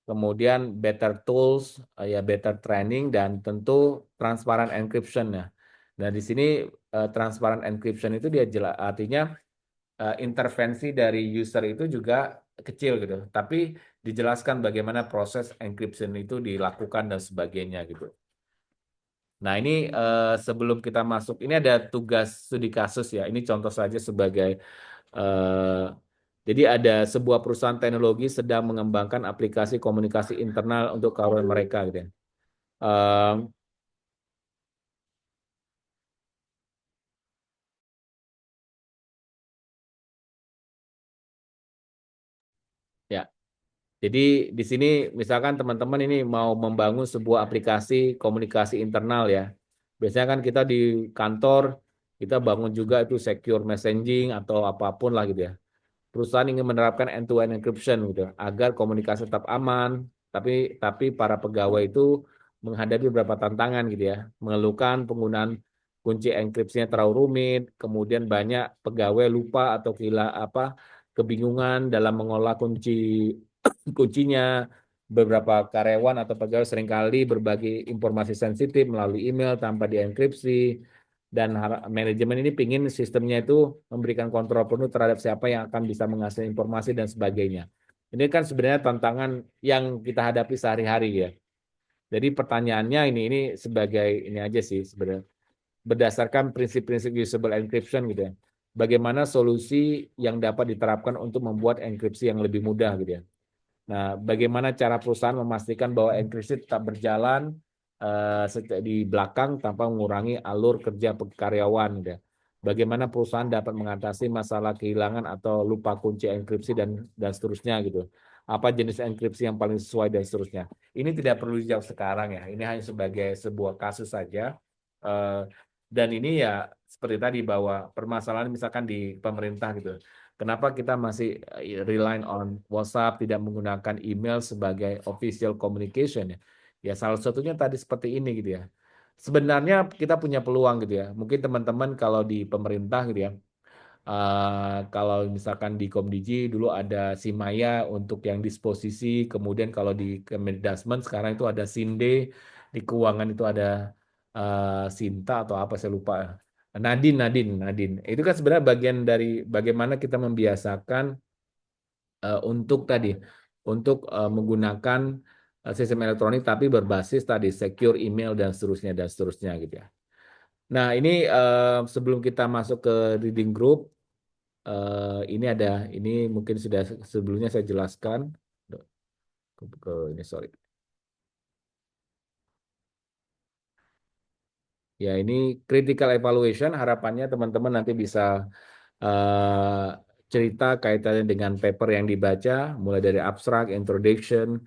Kemudian better tools, ya better training dan tentu transparent encryption ya. Nah di sini transparent encryption itu dia artinya intervensi dari user itu juga kecil gitu, tapi dijelaskan bagaimana proses encryption itu dilakukan dan sebagainya gitu. Nah ini sebelum kita masuk, ini ada tugas studi kasus ya. Ini contoh saja sebagai jadi ada sebuah perusahaan teknologi sedang mengembangkan aplikasi komunikasi internal untuk karyawan mereka gitu ya. Ya, jadi di sini misalkan teman-teman ini mau membangun sebuah aplikasi komunikasi internal ya. Biasanya kan kita di kantor kita bangun juga itu secure messaging atau apapun lah gitu ya. Perusahaan ingin menerapkan end-to-end encryption gitu agar komunikasi tetap aman, tapi para pegawai itu menghadapi beberapa tantangan gitu ya, mengeluhkan penggunaan kunci enkripsinya terlalu rumit, kemudian banyak pegawai lupa atau kebingungan dalam mengolah kuncinya, beberapa karyawan atau pegawai seringkali berbagi informasi sensitif melalui email tanpa dienkripsi, dan manajemen ini ingin sistemnya itu memberikan kontrol penuh terhadap siapa yang akan bisa mengakses informasi dan sebagainya. Ini kan sebenarnya tantangan yang kita hadapi sehari-hari ya. Jadi pertanyaannya ini sebagai ini aja sih sebenarnya berdasarkan prinsip-prinsip usable encryption gitu ya. Bagaimana solusi yang dapat diterapkan untuk membuat enkripsi yang lebih mudah gitu ya. Nah, bagaimana cara perusahaan memastikan bahwa enkripsi tetap berjalan di belakang tanpa mengurangi alur kerja karyawan gitu ya. Bagaimana perusahaan dapat mengatasi masalah kehilangan atau lupa kunci enkripsi dan seterusnya gitu. Apa jenis enkripsi yang paling sesuai dan seterusnya. Ini tidak perlu dijawab sekarang ya. Ini hanya sebagai sebuah kasus saja. Dan ini ya seperti tadi bahwa permasalahan misalkan di pemerintah gitu. Kenapa kita masih rely on WhatsApp, tidak menggunakan email sebagai official communication ya? Ya salah satunya tadi seperti ini gitu ya. Sebenarnya kita punya peluang gitu ya. Mungkin teman-teman kalau di pemerintah gitu ya, kalau misalkan di Komdigi dulu ada Simaya untuk yang disposisi, kemudian kalau di Kemendasmen sekarang itu ada Sinde, di keuangan itu ada Sinta atau apa saya lupa. Nadine. Itu kan sebenarnya bagian dari bagaimana kita membiasakan untuk menggunakan sistem elektronik tapi berbasis tadi secure email dan seterusnya gitu ya. Nah ini sebelum kita masuk ke reading group, ini mungkin sudah sebelumnya saya jelaskan. Ini sorry. Ya ini critical evaluation, harapannya teman-teman nanti bisa cerita kaitannya dengan paper yang dibaca, mulai dari abstract, introduction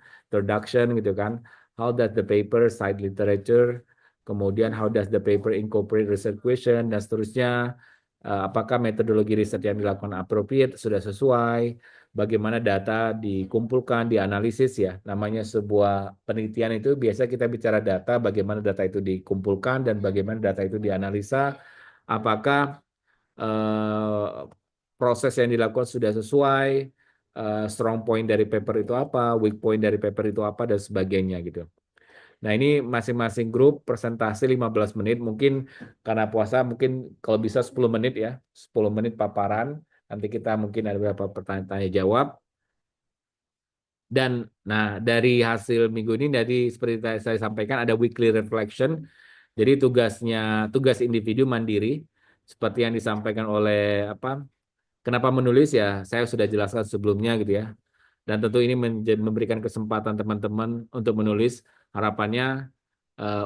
gitu kan. How does the paper cite literature, kemudian how does the paper incorporate research question, dan seterusnya. Apakah metodologi riset yang dilakukan appropriate, sudah sesuai, bagaimana data dikumpulkan, dianalisis ya. Namanya sebuah penelitian itu biasa kita bicara data, bagaimana data itu dikumpulkan dan bagaimana data itu dianalisa. Apakah proses yang dilakukan sudah sesuai, strong point dari paper itu apa, weak point dari paper itu apa, dan sebagainya gitu. Nah ini masing-masing grup presentasi 15 menit, mungkin karena puasa mungkin kalau bisa 10 menit ya, 10 menit paparan, nanti kita mungkin ada beberapa pertanyaan tanya jawab. Dan nah dari hasil minggu ini, dari seperti saya sampaikan ada weekly reflection, jadi tugas individu mandiri, seperti yang disampaikan oleh kenapa menulis ya, saya sudah jelaskan sebelumnya gitu ya. Dan tentu ini memberikan kesempatan teman-teman untuk menulis. Harapannya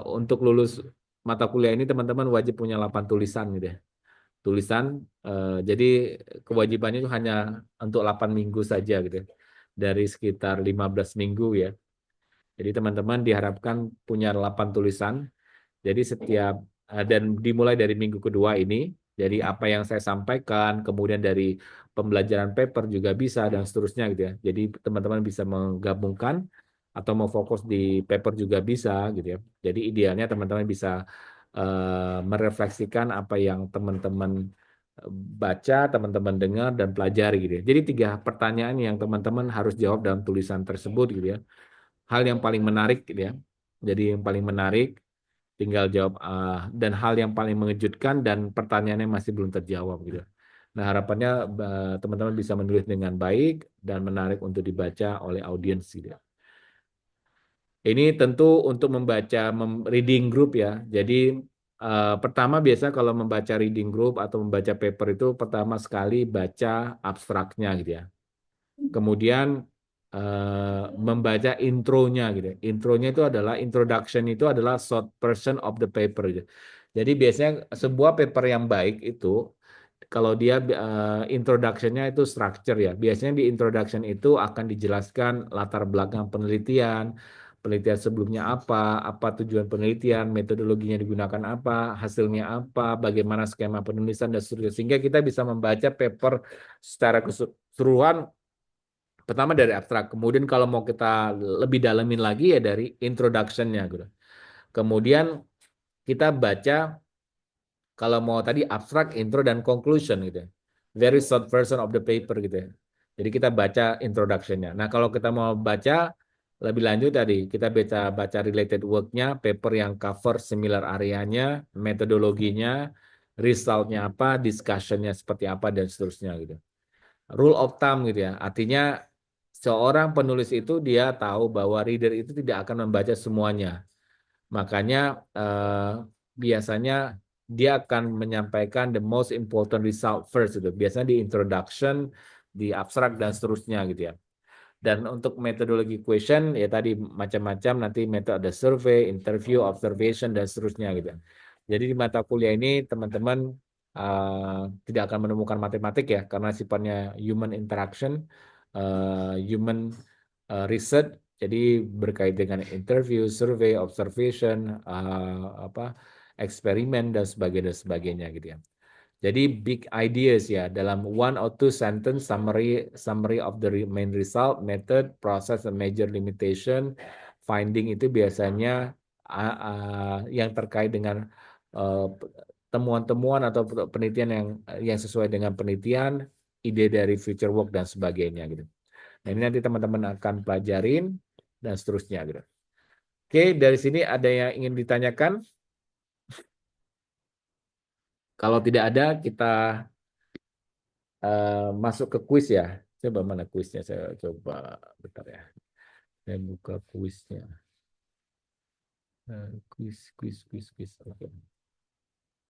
untuk lulus mata kuliah ini teman-teman wajib punya 8 tulisan gitu ya. Tulisan, jadi kewajibannya itu hanya untuk 8 minggu saja gitu ya. Dari sekitar 15 minggu ya. Jadi teman-teman diharapkan punya 8 tulisan. Jadi setiap dan dimulai dari minggu kedua ini, jadi apa yang saya sampaikan, kemudian dari pembelajaran paper juga bisa dan seterusnya gitu ya. Jadi teman-teman bisa menggabungkan atau mau fokus di paper juga bisa gitu ya. Jadi idealnya teman-teman bisa merefleksikan apa yang teman-teman baca, teman-teman dengar dan pelajari gitu ya. Jadi 3 pertanyaan yang teman-teman harus jawab dalam tulisan tersebut gitu ya. Hal yang paling menarik gitu ya. Jadi yang paling menarik tinggal jawab dan hal yang paling mengejutkan dan pertanyaannya masih belum terjawab gitu. Nah, harapannya teman-teman bisa menulis dengan baik dan menarik untuk dibaca oleh audiens gitu. Ini tentu untuk membaca reading group ya. Jadi pertama biasa kalau membaca reading group atau membaca paper itu pertama sekali baca abstraknya gitu ya. Kemudian membaca intronya gitu. Intronya itu adalah introduction, itu adalah short version of the paper gitu. Jadi biasanya sebuah paper yang baik itu kalau dia introduction-nya itu structure ya. Biasanya di introduction itu akan dijelaskan latar belakang penelitian, penelitian sebelumnya apa tujuan penelitian, metodologinya digunakan apa, hasilnya apa, bagaimana skema penulisan dan seterusnya. Sehingga kita bisa membaca paper secara keseluruhan. Pertama dari abstrak, kemudian kalau mau kita lebih dalemin lagi ya dari introduction-nya gitu. Kemudian kita baca kalau mau tadi abstrak, intro dan conclusion gitu ya. Very short version of the paper gitu ya. Jadi kita baca introduction-nya. Nah, kalau kita mau baca lebih lanjut tadi, kita baca related work-nya, paper yang cover similar area-nya, metodologinya, result-nya apa, discussion-nya seperti apa dan seterusnya gitu. Rule of thumb gitu ya. Artinya seorang penulis itu dia tahu bahwa reader itu tidak akan membaca semuanya. Makanya biasanya dia akan menyampaikan the most important result first itu. Biasanya di introduction, di abstract dan seterusnya gitu ya. Dan untuk metodologi question ya tadi macam-macam, nanti metode ada survei, interview, observation dan seterusnya gitu. Jadi di mata kuliah ini teman-teman tidak akan menemukan matematik ya karena sifatnya human interaction, human research. Jadi berkait dengan interview, survei, observation, eksperimen dan sebagainya gitu ya. Jadi big ideas ya dalam 1 or 2 sentence summary of the main result, method, process, and major limitation, finding itu biasanya yang terkait dengan temuan-temuan atau penelitian yang sesuai dengan penelitian, ide dari future work dan sebagainya gitu. Nah ini nanti teman-teman akan pelajarin dan seterusnya gitu. Oke, dari sini ada yang ingin ditanyakan? Kalau tidak ada, kita masuk ke kuis ya. Coba mana kuisnya? Saya coba bentar ya. Saya buka kuisnya. Kuis. Oke.